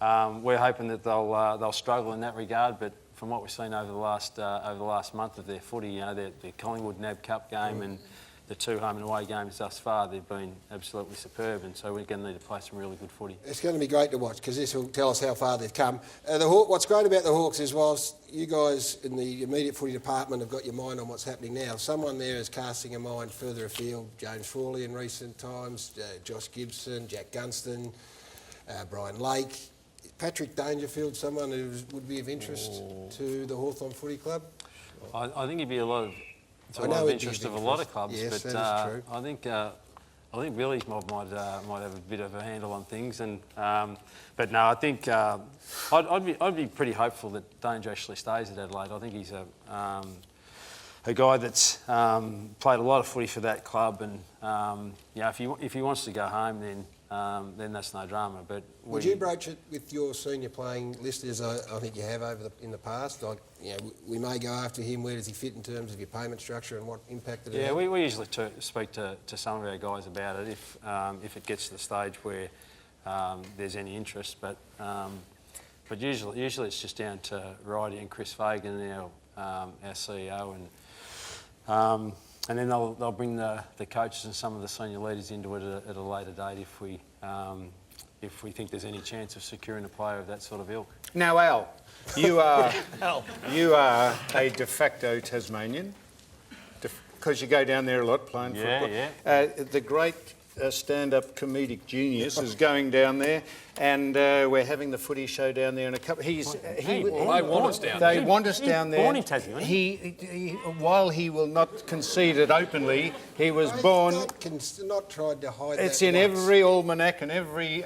we're hoping that they'll struggle in that regard, but from what we've seen over the last month of their footy, you know, their Collingwood NAB Cup game and the 2 home and away games thus far, they've been absolutely superb, and so we're going to need to play some really good footy. It's going to be great to watch because this will tell us how far they've come. What's great about the Hawks is whilst you guys in the immediate footy department have got your mind on what's happening now, someone there is casting a mind further afield. James Frawley in recent times, Josh Gibson, Jack Gunston, Brian Lake. Patrick Dangerfield, someone who would be of interest to the Hawthorn Footy Club? I think he'd be a lot of interest of a lot of clubs, yes, but that is true. I think Billy's mob might have a bit of a handle on things, and but no, I think I'd be pretty hopeful that Danger actually stays at Adelaide. I think he's a guy that's played a lot of footy for that club, and yeah, if he wants to go home, then that's no drama. But would you broach it with your senior playing list, as I think you have in the past? Like, you know, we may go after him. Where does he fit in terms of your payment structure and what impact it has? Yeah, we usually speak to some of our guys about it if it gets to the stage where there's any interest. But usually it's just down to Righty and Chris Fagan, our CEO, and then they'll bring the coaches and some of the senior leaders into it at a later date if we think there's any chance of securing a player of that sort of ilk. Now, Al, you are a de facto Tasmanian because you go down there a lot playing football. Yeah. The great stand-up comedic genius is going down there, and we're having the footy show down there in a couple. They want us down there. They want us down there. Born in Tassie, wasn't he, while he will not concede it openly, he was born. Not tried to hide. It's that in once. every almanac and every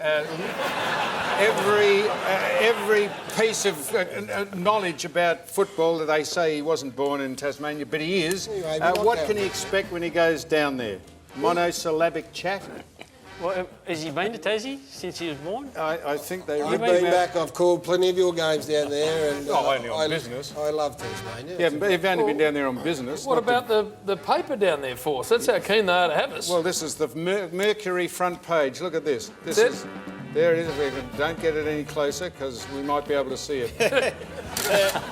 piece of knowledge about football that they say he wasn't born in Tasmania, but he is. Anyway, what can he expect when he goes down there? Monosyllabic chat? Well, has he been to Tassie since he was born? I think they... I've been back. I've called plenty of your games down there. And, only on business. I love Tasmania. Yeah, but you've only been down there on business. What about the paper down there for us? That's how keen they are to have us. Well, this is the Mercury front page. Look at this. There it is. Don't get it any closer because we might be able to see it.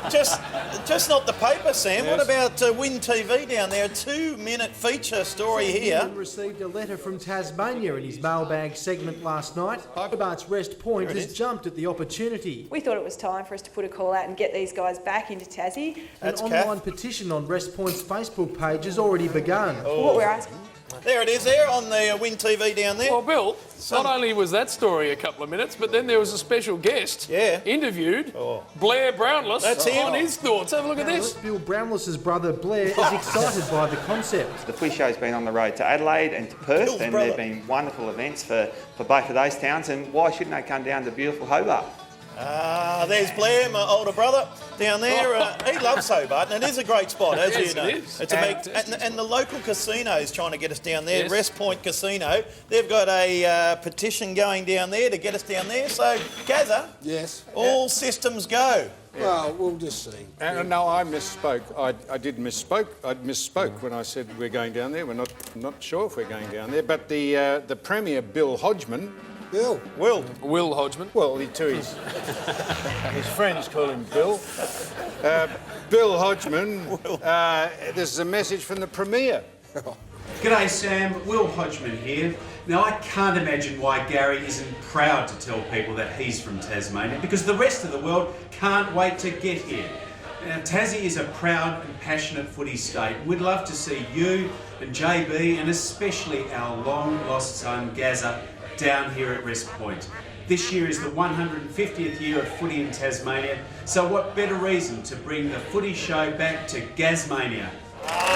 Just not the paper, Sam. Yes. What about Win TV down there? A 2-minute feature story here. Received a letter from Tasmania in his mailbag segment last night. Hobart's Rest Point has jumped at the opportunity. We thought it was time for us to put a call out and get these guys back into Tassie. An online petition on Rest Point's Facebook page has already begun. What we're asking. There it is there on the Win TV down there. Well, Bill, not only was that story a couple of minutes, but then there was a special guest interviewed, Blair Brownless, on his thoughts. Have a look at this. Bill Brownless's brother Blair is excited by the concept. The footy show's been on the road to Adelaide and to Perth, and there have been wonderful events for both of those towns, and why shouldn't they come down to beautiful Hobart? There's Blair, my older brother, down there. He loves Hobart, and it is a great spot, as you know. It is. And the local casino is trying to get us down there, Rest Point Casino. They've got a petition going down there to get us down there. So, Gazza, all systems go. Well, we'll just see. No, I misspoke. I did misspoke. I misspoke when I said we're going down there. We're not sure if we're going down there. But the Premier, Bill Hodgman... Will Hodgman. Well, his friends call him Bill. Bill Hodgman, this is a message from the Premier. G'day Sam, Will Hodgman here. Now I can't imagine why Gary isn't proud to tell people that he's from Tasmania, because the rest of the world can't wait to get here. Now, Tassie is a proud and passionate footy state. We'd love to see you and JB and especially our long lost son Gazza down here at Rest Point. This year is the 150th year of footy in Tasmania, so what better reason to bring the footy show back to Gazmania? That's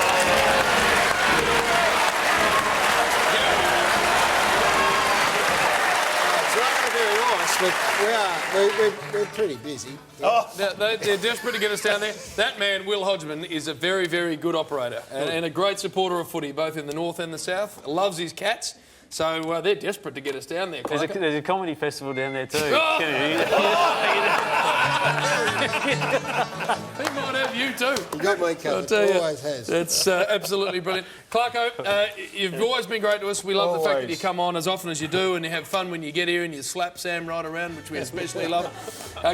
exactly right. Yes, but we're pretty busy. Oh. They're desperate to get us down there. That man, Will Hodgman, is a very, very good operator and a great supporter of footy, both in the north and the south. Loves his cats. So they're desperate to get us down there. There's a comedy festival down there too. Oh! He might have you too. You got my covered. Always has. It's absolutely brilliant. Clarko, you've always been great to us. We love the fact that you come on as often as you do and you have fun when you get here and you slap Sam right around, which we especially love.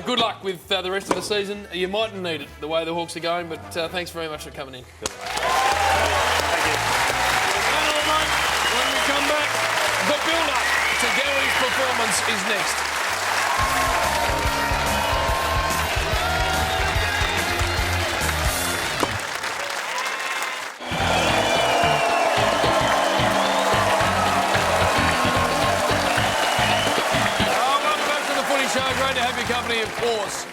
Good luck with the rest of the season. You mightn't need it the way the Hawks are going, but thanks very much for coming in. Thank you. When we come back, the build-up to Gary's performance is next. Welcome back to the Footy Show. Great to have your company, of course.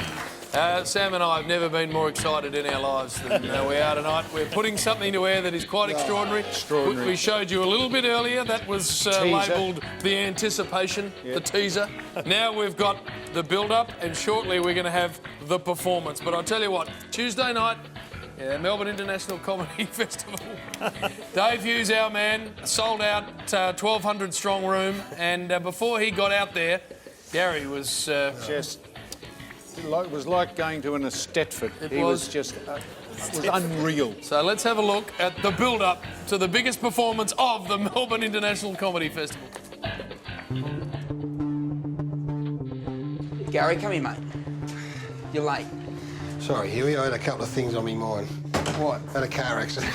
Sam and I have never been more excited in our lives than we are tonight. We're putting something to air that is quite extraordinary. We showed you a little bit earlier. That was labelled the anticipation, the teaser. Now we've got the build-up, and shortly we're going to have the performance. But I'll tell you what, Tuesday night, Melbourne International Comedy Festival. Dave Hughes, our man, sold out 1,200 strong room, and before he got out there, Gary was just... It was like going to an Estetford. He was just it was unreal. So let's have a look at the build-up to the biggest performance of the Melbourne International Comedy Festival. Gary, come in, mate. You're late. Sorry, Huey, I had a couple of things on my mind. What? Had a car accident.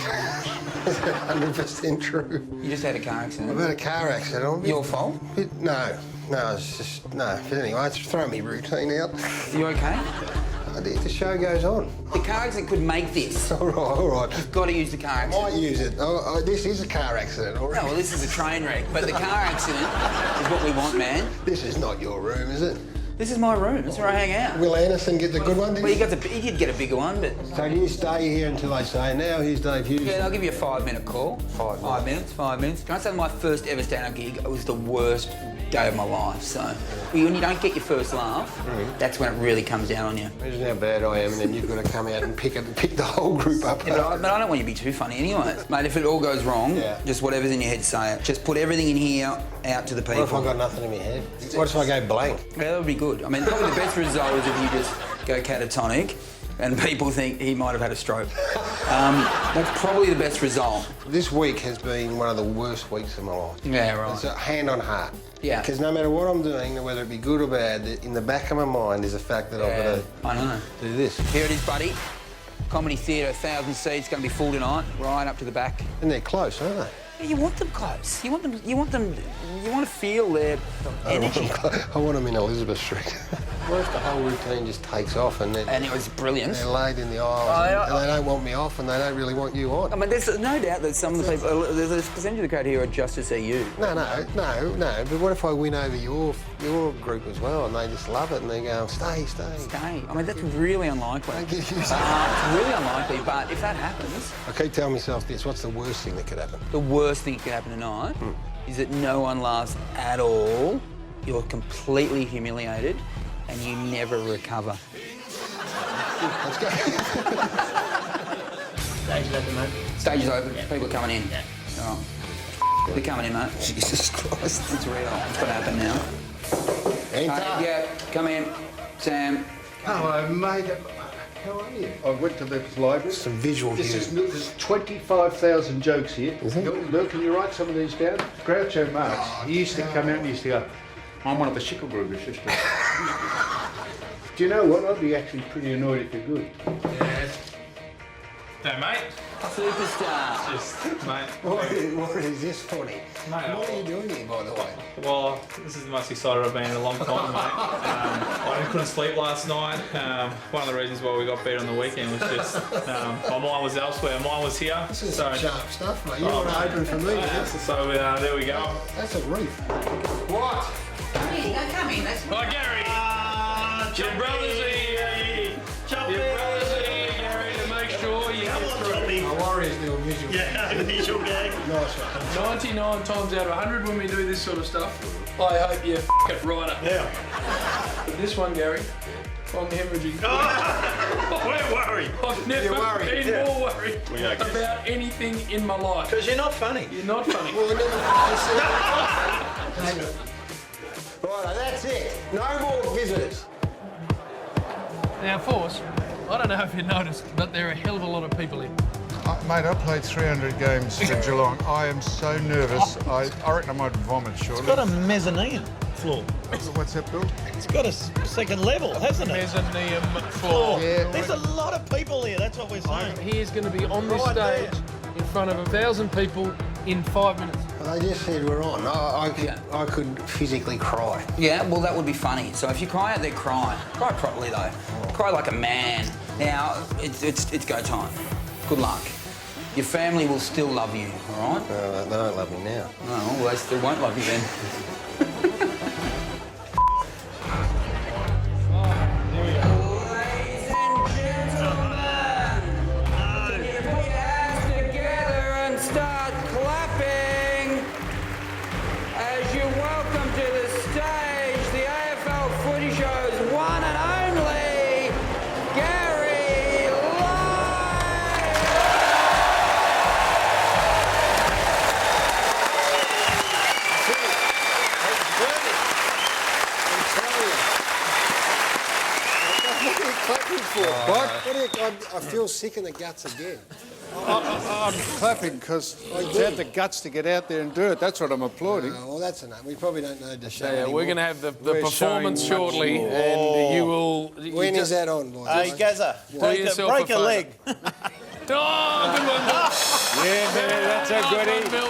Is that 100% true? You just had a car accident? I've had a car accident. Your fault? No, it's just... No, but anyway, it's throwing me routine out. You OK? The show goes on. The car accident could make this. All right. You've got to use the car accident. I might use it. This is a car accident, all right? No, well, this is a train wreck, but the car accident is what we want, man. This is not your room, is it? This is my room. That's where I hang out. Will Anderson get the good one, did he? Well, he did get a bigger one, but... So do you stay here until they say, now here's Dave Hughes? Yeah, I'll give you a 5-minute call. 5 minutes. Can I say my first ever stand-up gig, it was the worst day of my life, so... When you don't get your first laugh, that's when it really comes down on you. Imagine how bad I am, and then you've got to come out and pick the whole group up. Yeah, but I don't want you to be too funny anyway. Mate, if it all goes wrong, just whatever's in your head, say it. Just put everything in here out to the people. What if I've got nothing in my head? What if I go blank? Yeah, that would be good. I mean, probably the best result is if you just go catatonic and people think he might have had a stroke. That's probably the best result. This week has been one of the worst weeks of my life. Yeah, right. It's a hand on heart. Yeah. Because no matter what I'm doing, whether it be good or bad, in the back of my mind is the fact that I've got to do this. Here it is, buddy. Comedy Theatre, 1,000 seats, going to be full tonight, right up to the back. And they're close, aren't they? Yeah, you want them close. You want to feel their energy. I want them in Elizabeth Street. What if the whole routine just takes off and it was brilliant. They're laid in the aisles and they don't want me off and they don't really want you on? I mean, there's no doubt that some of the people, there's a percentage of the crowd here are just to see you. No. But what if I win over your group as well and they just love it and they go, stay. Stay. I mean, that's really unlikely. Don't get used to it's really unlikely, but if that happens... I keep telling myself this, what's the worst thing that could happen? The worst thing that could happen tonight is that no one laughs at all, you're completely humiliated, and you never recover. Let's go. Stage is open, mate. Stage is open. People are coming in. All right. They're coming in, mate. Jesus Christ. It's real. It's going to happen now. Yeah, come in. Sam. Hello, mate. How are you? I went to the library. Some visual here. There's 25,000 jokes here. Look, can you write some of these down? Groucho Marx, he used to come out and he used to go, I'm one of the Schicklgruber sisters. Do you know what? I'd be actually pretty annoyed if you're good. Yeah. No, mate. Superstar. Just, mate. What is this funny? Mate, what are you doing here, by the way? Well, this is the most excited I've been in a long time, mate. I couldn't sleep last night. One of the reasons why we got beat on the weekend was just my mind was elsewhere. Mine was here. This is some sharp stuff, mate. You want to open for me, So there we go. That's a reef. What? Come in. Hi, Gary. Your brother's here. Your brother's here, Gary, to make sure you get through. My Warriors do a visual. Yeah, the visual gag. Nice one. 99 times out of 100 when we do this sort of stuff, I hope you f*** it right up. Yeah. This one, Gary, I'm hemorrhaging. We're worried. I've never been more worried about anything in my life. Because you're not funny. You're not funny. Well, right, that's it. No more visitors. Now, Force, I don't know if you noticed, but there are a hell of a lot of people here. Mate, I played 300 games for Geelong. I am so nervous. I reckon I might vomit shortly. It's got a mezzanine floor. What's that, Bill? It's got a second level, hasn't it? Mezzanine floor. Yeah. There's a lot of people here, that's what we're saying. He is going to be on this Right stage there. in front of 1,000 people in 5 minutes. Well, they just said we're on. I could physically cry. Yeah, well, that would be funny. So if you cry out there, cry. Cry properly, though. Cry like a man. Now, it's go time. Good luck. Your family will still love you, all right? They don't love me now. No, well, they still won't love you then. As you welcome to the stage the AFL Footy Show's one and only Gary Lyon. I feel sick in the guts again. I'm clapping because he's had the guts to get out there and do it. That's what I'm applauding. Well, that's enough. We probably don't need to show Yeah, anymore. we're going to have the We're performance showing much shortly, more. and you will... When is that on, boys? Hey, Gazza, break yourself a a leg. Oh, good one, Bill. Yeah, man, that's a goodie. Bill.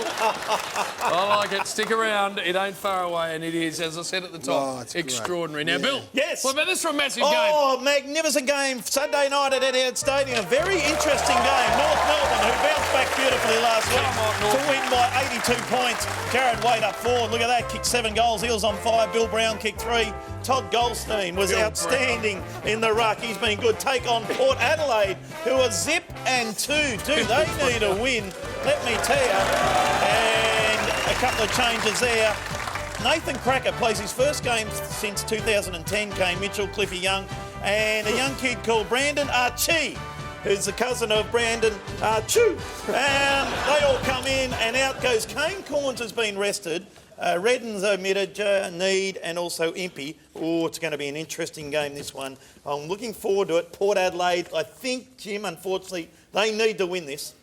I like it. Stick around. It ain't far away, and it is, as I said at the top, it's extraordinary. Now, Bill, Yes. what about this for a massive game? Oh, magnificent game. Sunday night at Etihad Stadium. A very interesting game. North Melbourne, who bounced back beautifully last week to win by 82 points. Jared Wade up forward. Look at that. Kicked 7 goals. Eels on fire. Bill Brown kicked 3. Todd Goldstein was outstanding in the ruck. He's been good. Take on Port Adelaide, who are zip and 2. Do they need a win? Let me tell you. And a couple of changes there. Nathan Cracker plays his first game since 2010, came Mitchell, Cliffy Young, and a young kid called Brandon Archie, who's the cousin of Brandon Archu. They all come in, and out goes Kane Corns has been rested. Redden's omitted, Need, and also Impey. Oh, it's going to be an interesting game, this one. I'm looking forward to it. Port Adelaide, I think, Jim, unfortunately, they need to win this.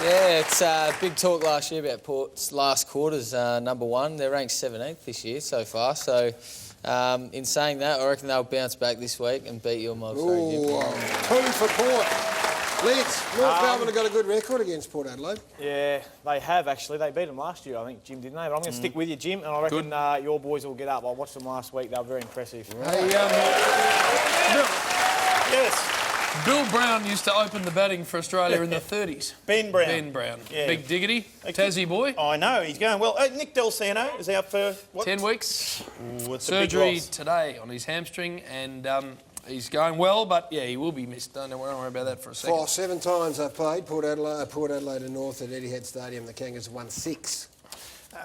Yeah, it's big talk last year about Port's last quarter's number 1. They're ranked 17th this year so far, so in saying that, I reckon they'll bounce back this week and beat your Mulch. 2 for Port. Lids, North Melbourne have got a good record against Port Adelaide. Yeah, they have actually. They beat them last year, I think, Jim, didn't they? But I'm going to stick with you, Jim, and I reckon your boys will get up. I watched them last week. They were very impressive. Hey, Yes. Bill Brown used to open the batting for Australia in the 30s. Ben Brown. Ben Brown. Yeah. Big diggity. Tassie boy. I know, he's going well. Nick Del Sano is out for, what? 10 weeks. Ooh, it's a big Surgery loss. today on his hamstring, and he's going well, but yeah, he will be missed. Don't worry about that for a second. 7 times they've played, Port Adelaide and North at Etihad Stadium. The Kangas have won 6.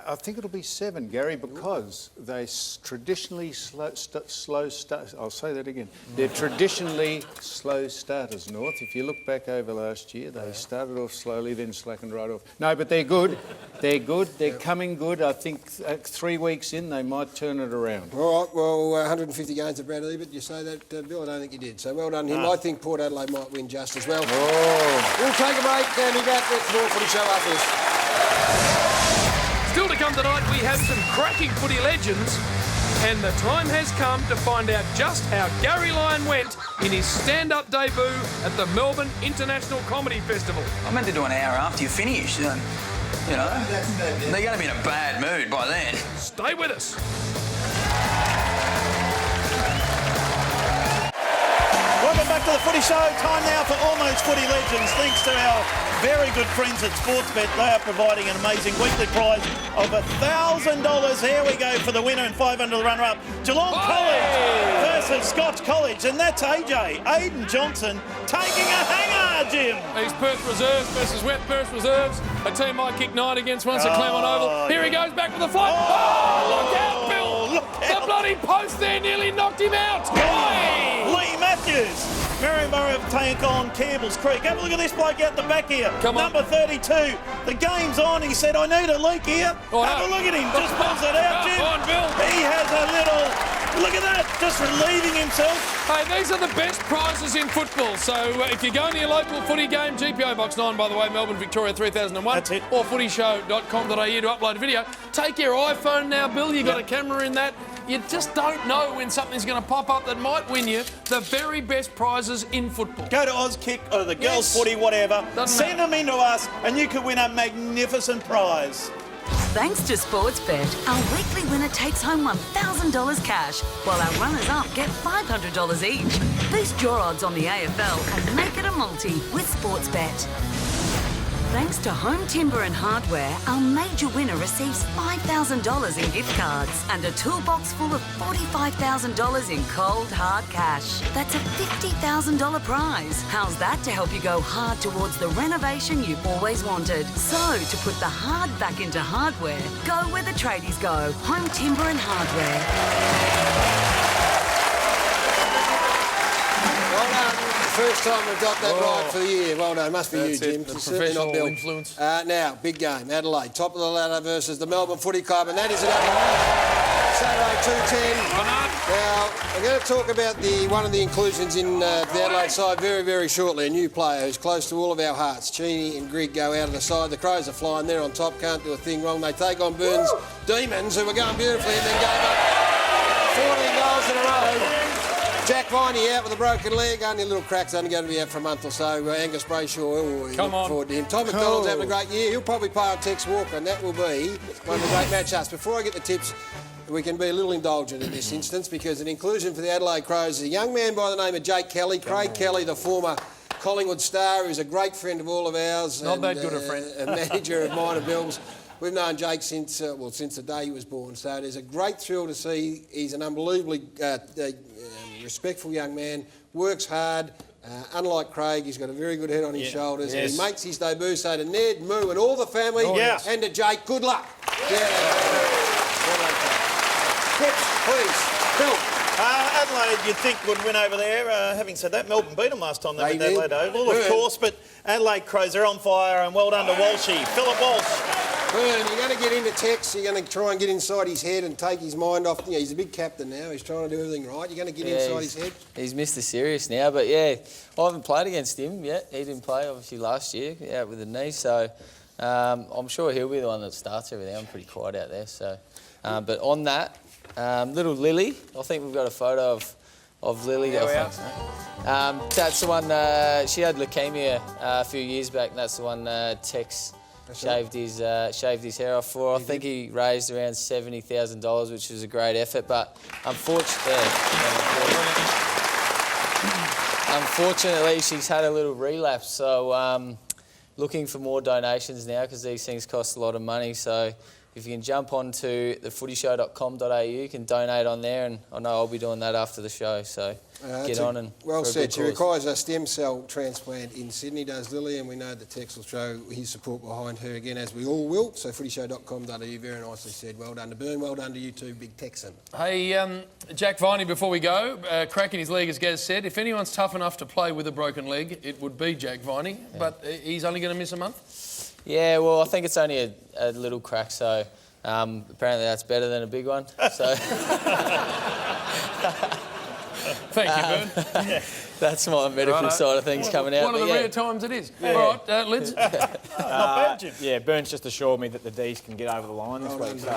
I think it'll be 7, Gary, because they traditionally slow start. I'll say that again. They're traditionally slow starters, North. If you look back over last year, they started off slowly, then slackened right off. No, but they're good. They're good. They're coming good. I think 3 weeks in, they might turn it around. All right, well, 150 games of Brad Ebert. You say that, Bill? I don't think you did. So well done him. I think Port Adelaide might win just as well. Oh. We'll take a break and be back with more Footy Show after this. Still to come tonight, we have some cracking footy legends, and the time has come to find out just how Gary Lyon went in his stand-up debut at the Melbourne International Comedy Festival. I meant to do an hour after you finish. You know, they're going to be in a bad mood by then. Stay with us. Welcome back to the Footy Show. Time now for Almost Footy Legends. Thanks to our very good friends at Sportsbet. They are providing an amazing weekly prize of $1,000. Here we go for the winner and 500 the runner-up. Geelong College campus of Scotch College, and that's AJ, Aidan Johnson, taking a hanger, Jim. These Perth Reserves versus West Perth Reserves. A team might kick 9 against once at Claremont Oval. Here he goes back with the flight. Oh, look out, Bill! Look out. The bloody post there nearly knocked him out. Lee Matthews. Maryborough take on Campbell's Creek. Have a look at this bloke out the back here. Come on. Number 32. The game's on. He said, I need a leak here. Have a look at him. Just pulls it out, Jim. Come on, Bill. He has a little... Look at that. Just relieving himself. Hey, these are the best prizes in football. So if you're going to your local footy game, GPO Box 9, by the way, Melbourne, Victoria 3001. That's it. Or footyshow.com.au to upload a video. Take your iPhone now, Bill. You've got a camera in that. You just don't know when something's going to pop up that might win you the very best prizes in football. Go to Auskick or the girls' footy, whatever. Doesn't Send them in to us and you could win a magnificent prize. Thanks to Sportsbet, our weekly winner takes home $1,000 cash, while our runners-up get $500 each. Boost your odds on the AFL and make it a multi with Sportsbet. Thanks to Home Timber and Hardware, our major winner receives $5,000 in gift cards and a toolbox full of $45,000 in cold, hard cash. That's a $50,000 prize. How's that to help you go hard towards the renovation you've always wanted? So, to put the hard back into hardware, go where the tradies go. Home Timber and Hardware. Well done. First time we've got that right for the year. Well done. Must be you, Jim. It's certainly not Bill. Influence. Now, big game. Adelaide, top of the ladder versus the Melbourne Footy Club, and that is at Adelaide. Saturday, 2:10. Now, I'm going to talk about one of the inclusions in the Adelaide side very, very shortly. A new player who's close to all of our hearts. Cheney and Grigg go out of the side. The Crows are flying. They're on top. Can't do a thing wrong. They take on Burns Demons, who were going beautifully and then gave up 14 goals in a row. Jack Viney out with a broken leg. Only little cracks, only going to be out for a month or so. Angus Brayshaw, looking forward to him. Tom McDonald's having a great year. He'll probably play on Tex Walker, and that will be one of the great matchups. Before I get the tips, we can be a little indulgent in this instance because an inclusion for the Adelaide Crows is a young man by the name of Jake Kelly. Craig Kelly, the former Collingwood star, who's a great friend of all of ours. Not that good a friend. A manager of mine and Bill's. We've known Jake since the day he was born, so it is a great thrill to see. He's an unbelievably respectful young man, works hard. Unlike Craig, he's got a very good head on his shoulders. Yes. And he makes his debut. So to Ned, Moo and all the family, and to Jake, good luck. Tips, please. Bill. Adelaide, you'd think, would win over there. Having said that, Melbourne beat them last time they went to Adelaide Oval, of course. But Adelaide Crows, they're on fire, and well done to Walshy. Philip Walsh. Burn, you're going to get into Tex, you're going to try and get inside his head and take his mind off. He's a big captain now, he's trying to do everything right. You're going to get inside his head? He's Mr. Serious now, but yeah, I haven't played against him yet. He didn't play, obviously, last year, out with a knee, so I'm sure he'll be the one that starts everything. I'm pretty quiet out there, so. But on that, little Lily, I think we've got a photo of Lily. That's the one, she had leukemia a few years back, and that's the one Tex shaved his hair off for. I think he raised around $70,000, which was a great effort. But unfortunately, she's had a little relapse. So looking for more donations now because these things cost a lot of money. So if you can jump onto thefootyshow.com.au, you can donate on there, and I know I'll be doing that after the show. So get on and well said. She requires a stem cell transplant in Sydney, does Lily, and we know that Tex will show his support behind her again, as we all will. So footyshow.com.au, very nicely said. Well done to Burn, well done to you too, big Texan. Hey, Jack Viney, before we go, cracking his leg, as Gaz said. If anyone's tough enough to play with a broken leg, it would be Jack Viney, but he's only going to miss a month? Yeah, well, I think it's only a little crack, so apparently that's better than a big one. So thank you, Bern. That's my medical side of things coming out. One of the rare times it is. All right, Lids. Not bad, Jim. Yeah, Bern's just assured me that the D's can get over the line this week. So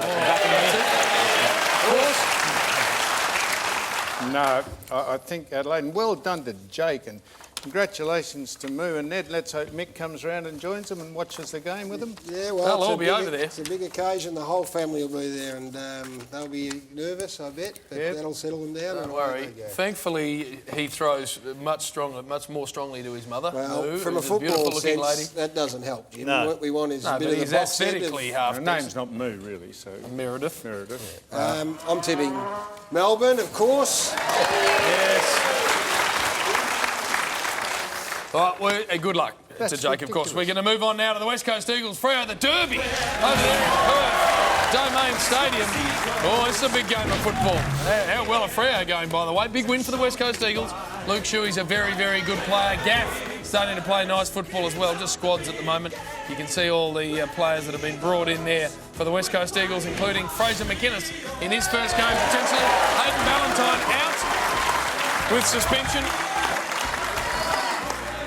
no, I think Adelaide, and well done to Jake. And congratulations to Moo and Ned. Let's hope Mick comes round and joins them and watches the game with them. Yeah, well, They'll all be over there. It's a big occasion. The whole family will be there, and they'll be nervous, I bet, but that'll settle them down. Don't worry. Thankfully, he throws much more strongly to his mother. Well, Moo, from a who's football beautiful-looking lady. sense, that doesn't help. Jim. No. What we want is a bit but of he's the box set aesthetically of- half Her name's not Moo, really, so... Meredith. I'm tipping Melbourne, of course. Yes. All right, good luck to Jake, of course. We're going to move on now to the West Coast Eagles. Freo, the Derby, over there in Perth, Domain Stadium. Oh, this is a big game of football. How well are Freo going, by the way? Big win for the West Coast Eagles. Luke Shuey's a very, very good player. Gaff starting to play nice football as well, just squads at the moment. You can see all the players that have been brought in there for the West Coast Eagles, including Fraser McInnes in his first game, potentially. Hayden Ballantyne out with suspension.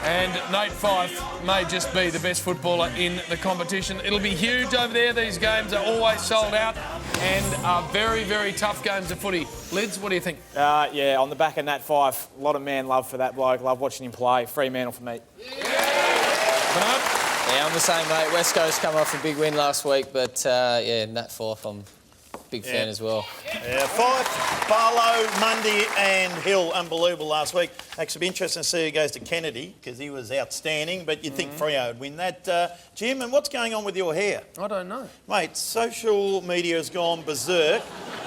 And Nate Fyfe may just be the best footballer in the competition. It'll be huge over there. These games are always sold out and are very, very tough games of footy. Lids, what do you think? Yeah, on the back of Nat Fyfe, a lot of man love for that bloke. Love watching him play. Free mantle for me. Yeah, I'm the same, mate. West Coast come off a big win last week, but yeah, Nat Fyfe, I'm a big fan as well. Yeah, Fyfe, Barlow, Mundy and Hill, unbelievable last week. Actually, be interesting to see who goes to Kennedy, because he was outstanding, but you'd think Freo would win that. Jim, and what's going on with your hair? I don't know. Mate, social media has gone berserk.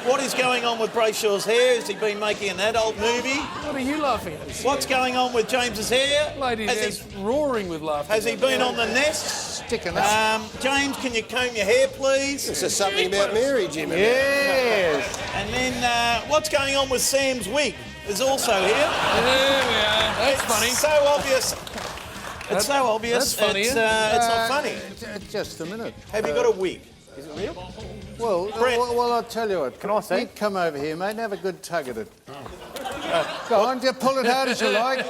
What is going on with Brayshaw's hair? Has he been making an adult movie? What are you laughing at? What's going on with James's hair? Lady there's roaring with laughter. Has he been on the nest? Sticking up. James, can you comb your hair, please? This is something about Mary, Jim. Yes. And then what's going on with Sam's wig? Is also here. There we are. That's funny. So obvious. It's so obvious. That's funny. It's not funny. Just a minute. Have you got a wig? Is it real? Well, Brett. well, I'll tell you what. Can I see? Mick, come over here, mate, and have a good tug at it. Go on, just pull it hard as you like.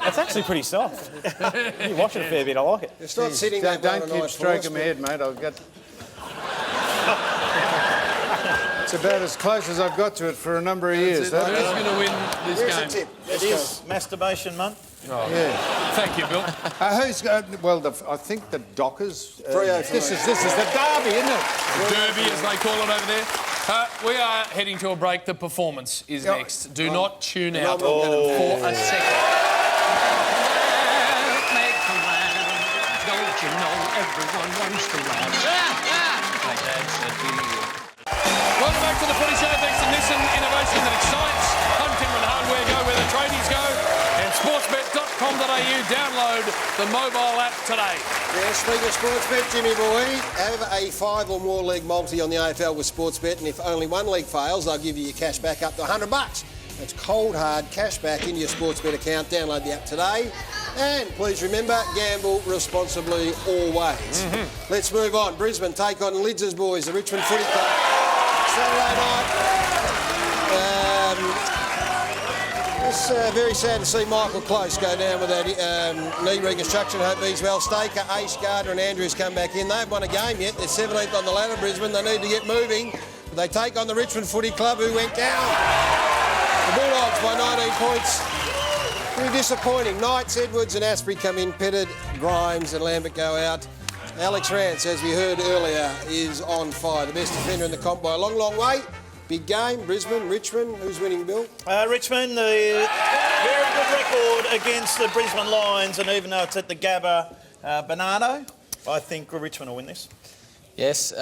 It's actually pretty soft. You watch it a fair bit, I like it. It's not sitting Don't there on a keep nice stroking my horse, head, mate. I'll get... It's about as close as I've got to it for a number of years. Who's going to win this Here's game? a tip. It is masturbation month. Oh, Yeah. thank you, Bill. Who's got... Well, I think the Dockers... Freo. This is the derby, isn't it? Derby, as they call it over there. We are heading to a break. The performance is next. Do not tune out for a second. Don't you know everyone wants to laugh? My dad said to me. Welcome back to the Footy Show. Thanks to Nissan, innovation that excites. Home timber and hardware go where the tradies go. And sportsbet.com.au. Download the mobile app today. Yeah, speaking of Sportsbet, Jimmy boy, have a 5 or more league multi on the AFL with Sportsbet, and if only one league fails, they'll give you your cash back up to $100. That's cold, hard cash back into your Sportsbet account. Download the app today. And please remember, gamble responsibly always. Let's move on. Brisbane take on Lids' boys, the Richmond Footy Club. Saturday night. It's very sad to see Michael Close go down with that knee reconstruction. Hope he's well. Staker, Ace, Gardner and Andrews come back in. They haven't won a game yet. They're 17th on the ladder, Brisbane. They need to get moving. But they take on the Richmond Footy Club, who went down. The Bulldogs by 19 points. Pretty disappointing. Knights, Edwards and Asprey come in. Pettit, Grimes and Lambert go out. Alex Rance, as we heard earlier, is on fire. The best defender in the comp by a long, long way. Big game, Brisbane, Richmond. Who's winning, Bill? Richmond, the very good record against the Brisbane Lions, and even though it's at the Gabba Bernardo, I think Richmond will win this. Yes.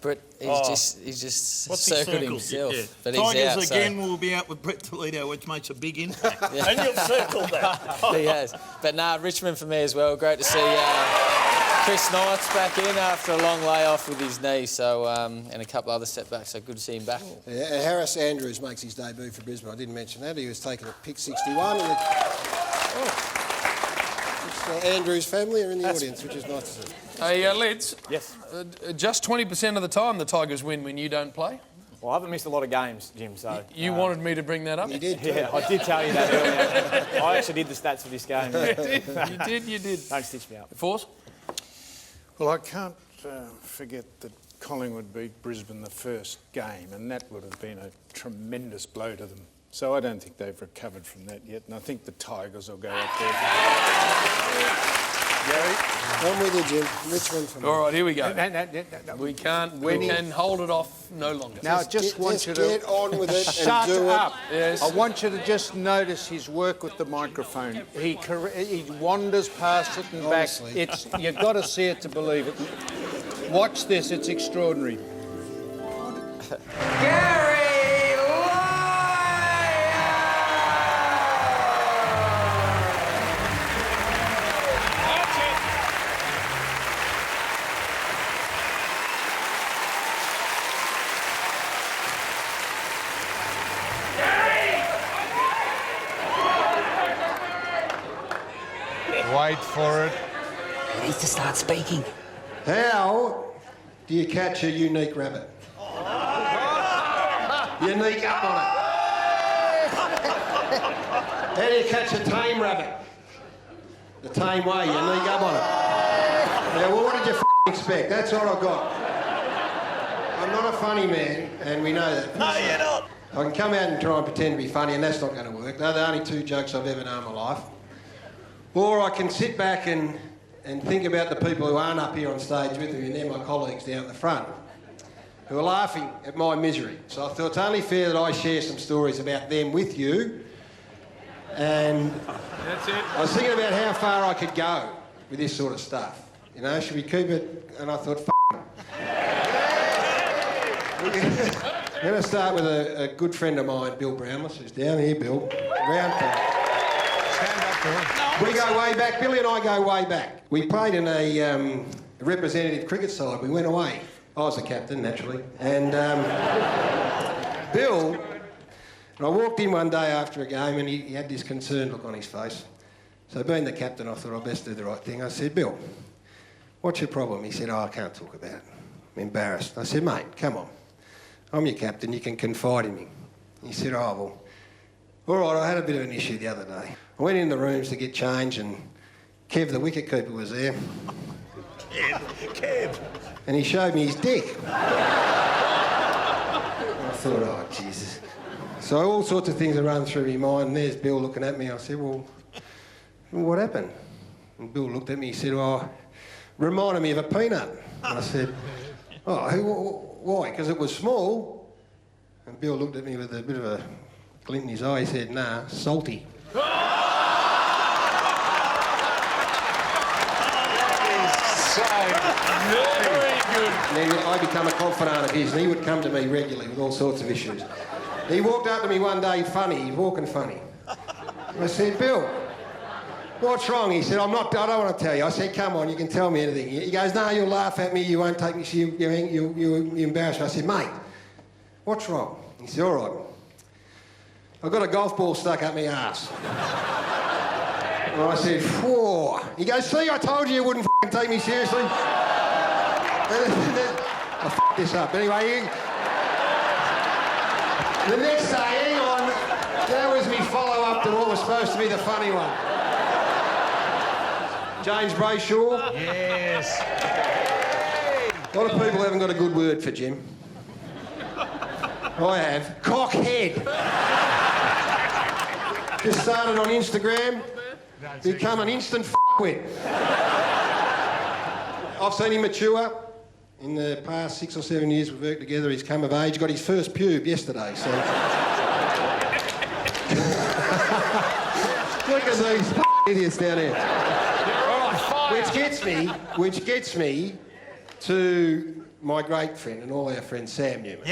Brett, he's just What's circled he himself. Yeah. But he's Tigers out, again will be out with Brett Toledo, which makes a big impact. And you've circled that. He has. But Richmond for me as well. Great to see Chris Knight's back in after a long layoff with his knee, so and a couple other setbacks, so good to see him back. Yeah, and Harris Andrews makes his debut for Brisbane. I didn't mention that. He was taken at pick 61. And Andrews' family are in the audience, which is nice to see. Hey, Lids. Yes. Just 20% of the time the Tigers win when you don't play. Well, I haven't missed a lot of games, Jim, so... You wanted me to bring that up? You did, too. Yeah, I did tell you that earlier. I actually did the stats for this game. You did. Don't stitch me up. Force? Well, I can't forget that Collingwood beat Brisbane the first game, and that would have been a tremendous blow to them. So I don't think they've recovered from that yet, and I think the Tigers will go up there. Gary, I'm with you, Jim. Richmond for me. All right, here we go. No. We can hold it off no longer. Now, I just want you to get on with it and shut do up. it. Yes. I want you to just notice his work with the microphone. He wanders past it and Honestly. back. You've got to see it to believe it. Watch this. It's extraordinary. Gary! Wait for it. He needs to start speaking. How do you catch a unique rabbit? Unique up on it. How do you catch a tame rabbit? The tame way, unique up on it. Yeah, well, what did you expect? That's all I've got. I'm not a funny man, and we know that. No, you're not. I can come out and try and pretend to be funny, and that's not going to work. They're the only two jokes I've ever known in my life. Or I can sit back and think about the people who aren't up here on stage with me, and they're my colleagues down at the front, who are laughing at my misery. So I thought it's only fair that I share some stories about them with you. And That's it. I was thinking about how far I could go with this sort of stuff. You know, should we keep it? And I thought, I'm going to start with a good friend of mine, Bill Brownless, who's down here, Bill. Round Stand up, Bill. We go way back. Billy and I go way back. We played in a representative cricket side. We went away. I was the captain, naturally. And Bill, and I walked in one day after a game and he had this concerned look on his face. So being the captain, I thought I'd best do the right thing. I said, Bill, what's your problem? He said, I can't talk about it. I'm embarrassed. I said, mate, come on. I'm your captain, you can confide in me. He said, oh, well, all right, I had a bit of an issue the other day. I went in the rooms to get change and Kev, the wicketkeeper, was there. Kev. And he showed me his dick. I thought, oh, Jesus. So all sorts of things are running through my mind, and there's Bill looking at me. I said, well, what happened? And Bill looked at me, he said, oh, reminded me of a peanut. And I said, oh, why? Because it was small? And Bill looked at me with a bit of a glint in his eye. He said, nah, salty. Very good. And then I become a confidant of his, and he would come to me regularly with all sorts of issues. He walked up to me one day funny, he's walking funny. I said, Bill, what's wrong? He said, I don't want to tell you. I said, come on, you can tell me anything. He goes, no, you'll laugh at me, you won't take me, you embarrass me. I said, mate, what's wrong? He said, all right. I've got a golf ball stuck up my arse. And I said, whoa. He goes, see, I told you wouldn't take me seriously. I f***ed this up. Anyway, the next day, hang on, that was me follow-up to what was supposed to be the funny one. James Brayshaw. Yes. A lot of people haven't got a good word for Jim. I have. Cockhead. Just started on Instagram. Become an instant f***wit. I've seen him mature. In the past 6 or 7 years we've worked together, he's come of age. Got his first pube yesterday, so... Look at these idiots down here. Which gets me to my great friend and all our friends, Sam Newman.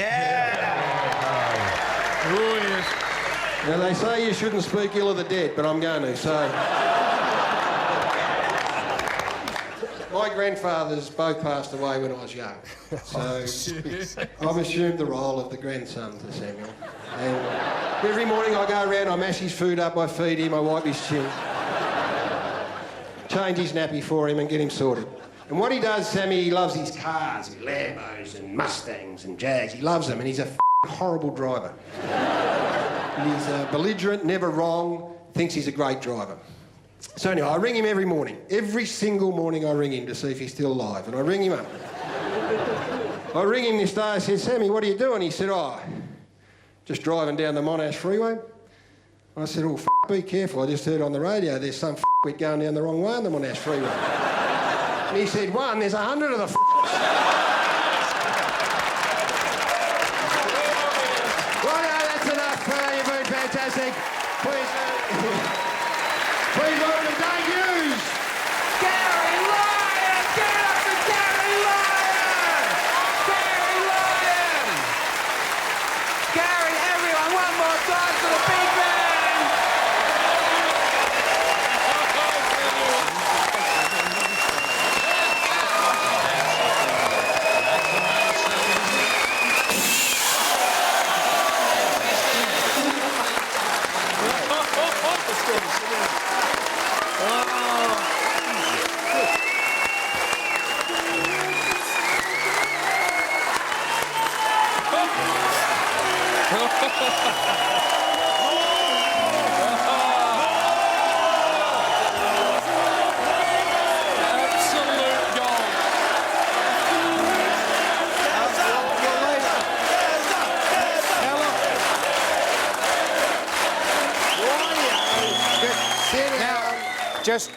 Now, they say you shouldn't speak ill of the dead, but I'm going to, so... My grandfathers both passed away when I was young, so I've assumed the role of the grandson to Samuel. And every morning I go around, I mash his food up, I feed him, I wipe his chin, change his nappy for him and get him sorted. And what he does, Sammy, he loves his cars, his Lambos and Mustangs and Jags. He loves them, and he's a horrible driver. He's belligerent, never wrong, thinks he's a great driver. So anyway, I ring him every morning. Every single morning I ring him to see if he's still alive. And I ring him up. I ring him this day, I said, Sammy, what are you doing? He said, oh, just driving down the Monash Freeway. I said, oh, be careful. I just heard on the radio there's some f***wit going down the wrong way on the Monash Freeway. And he said, one, there's 100 of the that's enough. You've been fantastic. Please welcome to Dave Hughes. Gary Lyon! Give it up for Gary Lyon! Gary Lyon! Gary, everyone, one more time for the big man!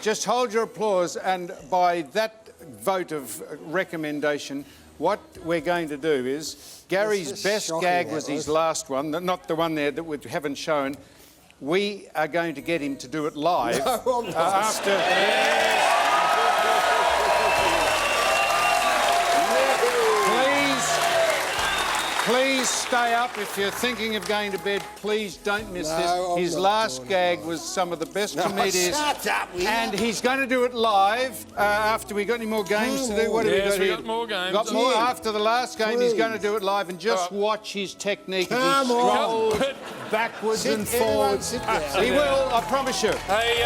Just hold your applause, and by that vote of recommendation, what we're going to do is, Gary's best gag was his last one, not the one there that we haven't shown. We are going to get him to do it live after... Please stay up. If you're thinking of going to bed, please don't miss this. His last gag was some of the best comedians. Shut up, and he's going to do it live after we got any more games to do. What have we got here? we got more games. Got more after the last game. He's going to do it live, and just watch his technique as he Come on. strolls backwards and forwards. He will, I promise you. Hey,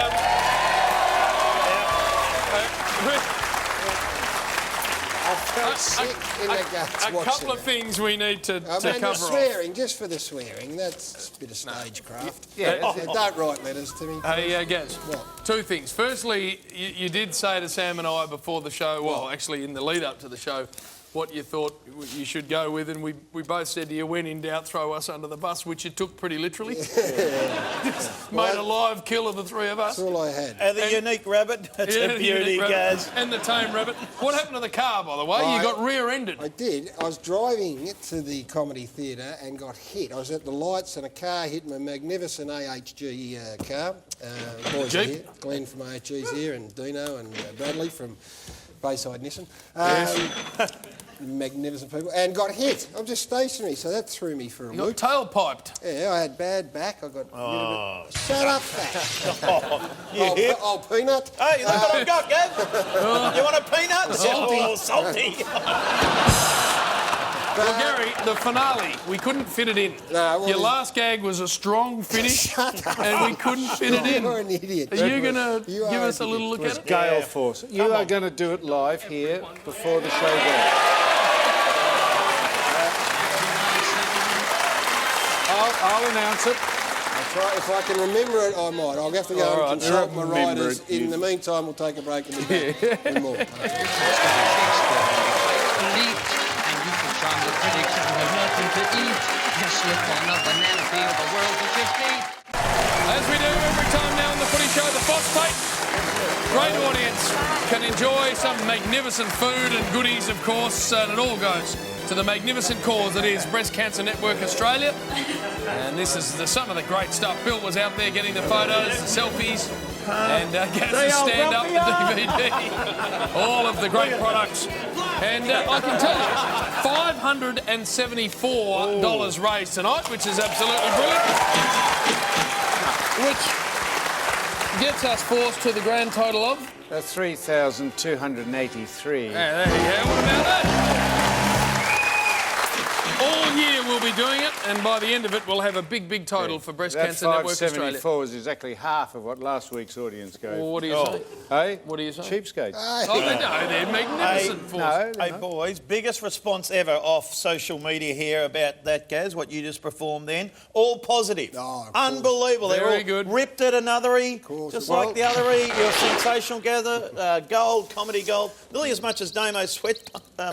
I felt sick in the guts a couple of things we need to cover the off. swearing, just for the swearing, that's a bit of stagecraft. Don't write letters to me. Hey, Gaz, two things. Firstly, you did say to Sam and I before the show, well, actually in the lead-up to the show, what you thought you should go with, and we both said to you, when in doubt, throw us under the bus, which you took pretty literally. Made a live kill of the three of us. That's all I had. And the unique rabbit. That's a beauty, Gaz. And the tame rabbit. What happened to the car, by the way? You got rear-ended. I did. I was driving to the Comedy Theatre and got hit. I was at the lights and a car hit my magnificent AHG car. Boys are here. Glenn from AHG's here, and Dino and Bradley from Bayside Nissan. Magnificent people, and got hit. I'm just stationary, so that threw me for a loop. Tail piped. Yeah, I had bad back. I got. Shut up, fat. Old peanut. Hey, look what I've got, Gav. You want a peanut? Salty. Salty. Well, Gary, the finale, we couldn't fit it in. No, your last gag was a strong finish, and we couldn't fit it in. You're an idiot. Are you going to give us a little look at it? Gale Force. You are going to do it live here before the show goes. I'll announce it. I'll try. If I can remember it, I might. I'll have to go and consult my riders. In the meantime, we'll take a break and be back with more. From the critics who have nothing to eat, just slip on a banana peel, the world will just eat. As we do every time now on the Footy Show, the phosphate. Great audience can enjoy some magnificent food and goodies, of course, and it all goes to the magnificent cause that is Breast Cancer Network Australia. And this is some of the great stuff. Bill was out there getting the photos, the selfies, and Gaz's stand-up, the DVD, all of the great products. And I can tell you, $574 raised tonight, which is absolutely brilliant. Which gets us forced to the grand total of? 3,283. Yeah, there you go. What about that? All year we'll be doing it, and by the end of it, we'll have a big total for Breast Cancer Network Australia. That 574 is exactly half of what last week's audience gave. Well, what do you say? Hey? What do you say? Cheapskates. They're magnificent. Hey, boys, biggest response ever off social media here about that, Gaz, what you just performed then. All positive. Unbelievable. Very They're all ripped at another E, just like the other E. You're sensational, Gather. Gold, comedy gold, nearly as much as Damo's sweat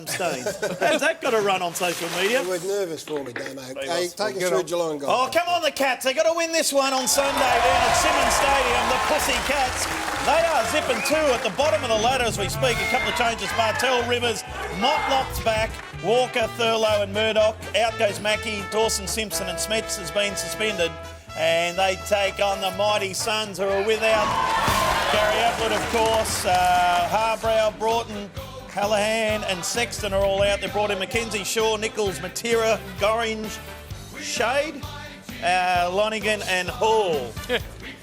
stains. How's that got to run on social media? With nervous nervous for me, Damo. Hey, take us through Geelong, guys. Oh, come on, the Cats. They've got to win this one on Sunday down at Simmons Stadium. The Pussy Cats. They are zipping 2 at the bottom of the ladder as we speak. A couple of changes. Martell, Rivers, Motlop's back. Walker, Thurlow and Murdoch. Out goes Mackie, Dawson, Simpson and Smets has been suspended. And they take on the mighty Suns, who are without Gary Ablett, of course. Harbrow, Broughton, Callahan and Sexton are all out. They brought in Mackenzie, Shaw, Nichols, Matera, Gorringe, Shade, Lonigan and Hall.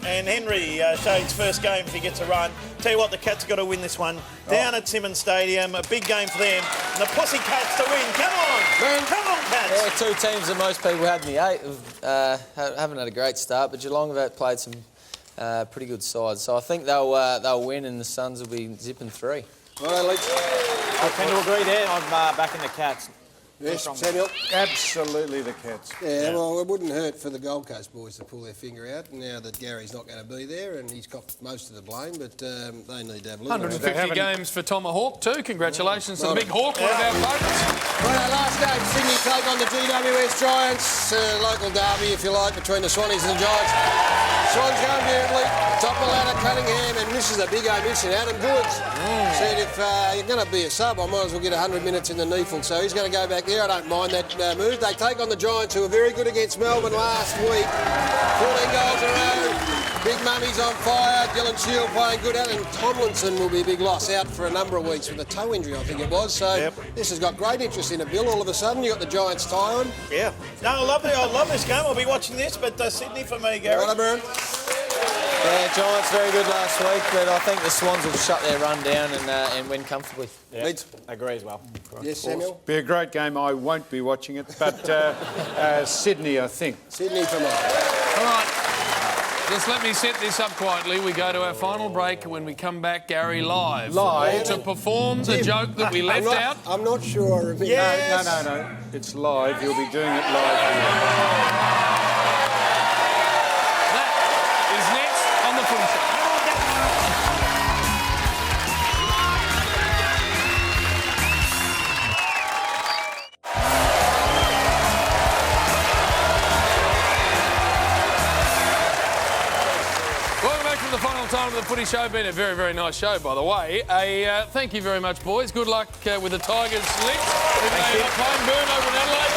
And Henry, Shade's first game if he gets a run. Tell you what, the Cats have got to win this one. Down at Simmons Stadium, a big game for them. And the Pussy Cats to win. Come on! Come on, Cats! Yeah, 2 teams that most people had in the 8 haven't had a great start, but Geelong have played some pretty good sides. So I think they'll win and the Suns will be zipping 3. All right, Leach. I tend to agree there. I'm backing the Cats. Yes, Samuel? Absolutely the Cats. Yeah, well, it wouldn't hurt for the Gold Coast boys to pull their finger out now that Gary's not going to be there and he's got most of the blame, but they need to have a look. 150 games for Tomahawk too. Congratulations to the big Hawk, one of our favourites. Right, last game, Sydney take on the GWS Giants. Local derby, if you like, between the Swannies and the Giants. Swans going beautifully. Top of the ladder, Cunningham, and this is a big omission. Adam Goods said if you're going to be a sub, I might as well get 100 minutes in the Neefel. So he's going to go back there. I don't mind that move. They take on the Giants, who were very good against Melbourne last week. 14 goals in a row. Big Mummy's on fire. Dylan Shield playing good out, and Tomlinson will be a big loss, out for a number of weeks with a toe injury, I think it was. So this has got great interest in it, Bill. All of a sudden, you got the Giants tie on. Yeah. No, I love this game. I'll be watching this, but Sydney for me, Gary. Right, Burn. Yeah, Giants very good last week, but I think the Swans will shut their run down and win comfortably. Yeah, I agree as well. Yes, Samuel? Be a great game. I won't be watching it, but Sydney, I think. Sydney for me. All right. Just let me set this up quietly. We go to our final break. When we come back, Gary live. To perform the joke that we left out. I'm not sure I remember. Yes. No. It's live. You'll be doing it live. Time of the Footy Show. Been a very, very nice show, by the way. Thank you very much, boys. Good luck with the Tigers lit. They're not playing Burn over in Adelaide.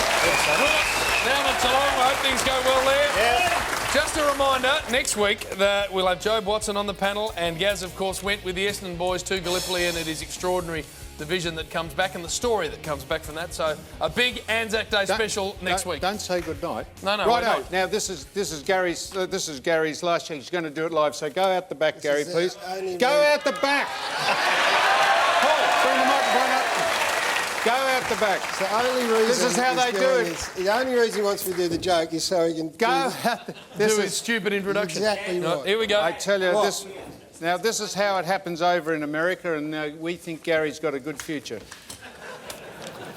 Down at Geelong. I hope things go well there. Yeah. Just a reminder, next week we'll have Jobe Watson on the panel, and Gaz, of course, went with the Essendon boys to Gallipoli, and it is extraordinary the vision that comes back and the story that comes back from that. So a big Anzac Day special next week. Don't say good night. No. Righto. Now this is Gary's last chance. He's going to do it live. So go out the back, Gary, please. Go out the back. Paul, bring the microphone up. Go out the back. It's the only reason. This is how they do it. The only reason he wants me to do the joke is so he can go. Do his stupid introduction. Exactly right. Here we go. I tell you this. Now, this is how it happens over in America, and we think Gary's got a good future.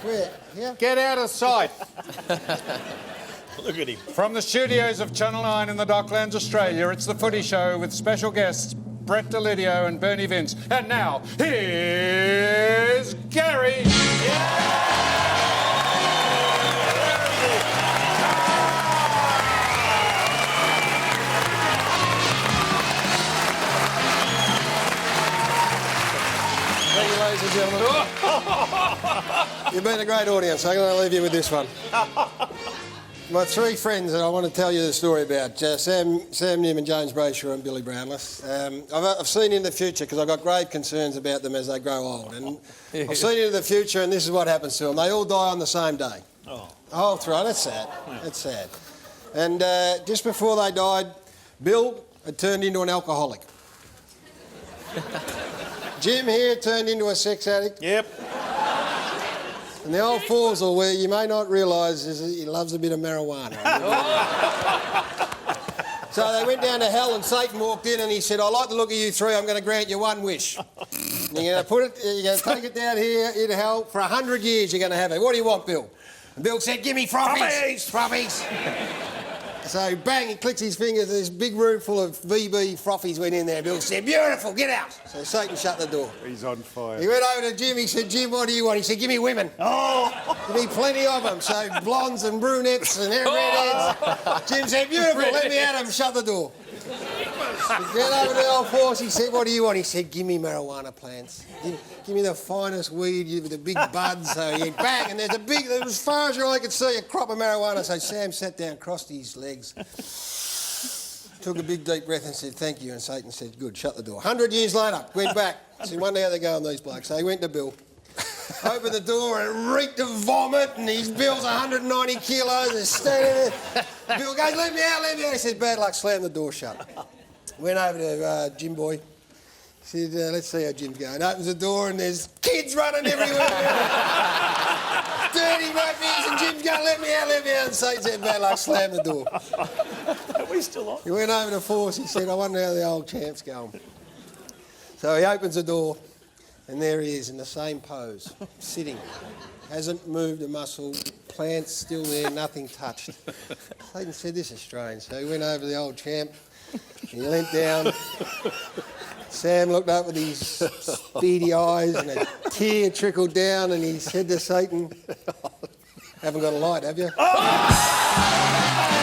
Where? Yeah. Get out of sight. Look at him. From the studios of Channel 9 in the Docklands, Australia, it's The Footy Show with special guests Brett Delidio and Bernie Vince. And now, here's Gary. Ladies and gentlemen, you've been a great audience. I'm going to leave you with this one. My 3 friends that I want to tell you the story about, Sam Newman, James Brayshaw and Billy Brownless. I've seen in the future, because I've got grave concerns about them as they grow old. And I've seen into the future, and this is what happens to them. They all die on the same day. Oh, that's right. That's sad. That's sad. And just before they died, Bill had turned into an alcoholic. Jim here turned into a sex addict. Yep. And the old Forsell, where you may not realise, is he loves a bit of marijuana. So they went down to hell, and Satan walked in, and he said, "I like the look of you 3. I'm going to grant you 1 wish. You're going to take it down here in hell for 100 years. You're going to have it. What do you want, Bill?" And Bill said, "Give me frothies. Frothies." So bang, he clicks his fingers, this big room full of VB frothies went in there. Bill said, beautiful, get out. So Satan shut the door. He's on fire. He went over to Jim, he said, Jim, what do you want? He said, give me women. Oh! Give me plenty of them. So blondes and brunettes and redheads. Jim said, beautiful, let me at them, shut the door. He went over to the old horse, he said, what do you want? He said, give me marijuana plants. Give me the finest weed with the big buds. So he went bang, and there's a big, as far as your eye could see, a crop of marijuana. So Sam sat down, crossed his legs, took a big deep breath and said, thank you. And Satan said, good, shut the door. 100 years later, went back. Said, wonder how they're going, these blokes. So he went to Bill, opened the door and it reeked of vomit, and his Bill's 190 kilos and standing there. Bill goes, let me out, let me out. He said, bad luck, slammed the door shut. Went over to Jim Boy. Said, let's see how Jim's going. Opens the door and there's kids running everywhere. Dirty rugbies, and Jim's going, let me out, let me out. And Satan said, bad luck, slam the door. Are we still on? He went over to Force, he said, I wonder how the old champ's going. So he opens the door and there he is in the same pose, sitting. Hasn't moved a muscle, plant's still there, nothing touched. Satan said, this is strange. So he went over to the old champ, he leant down. Sam looked up with his speedy eyes and a tear trickled down and he said to Satan, haven't got a light, have you? Oh!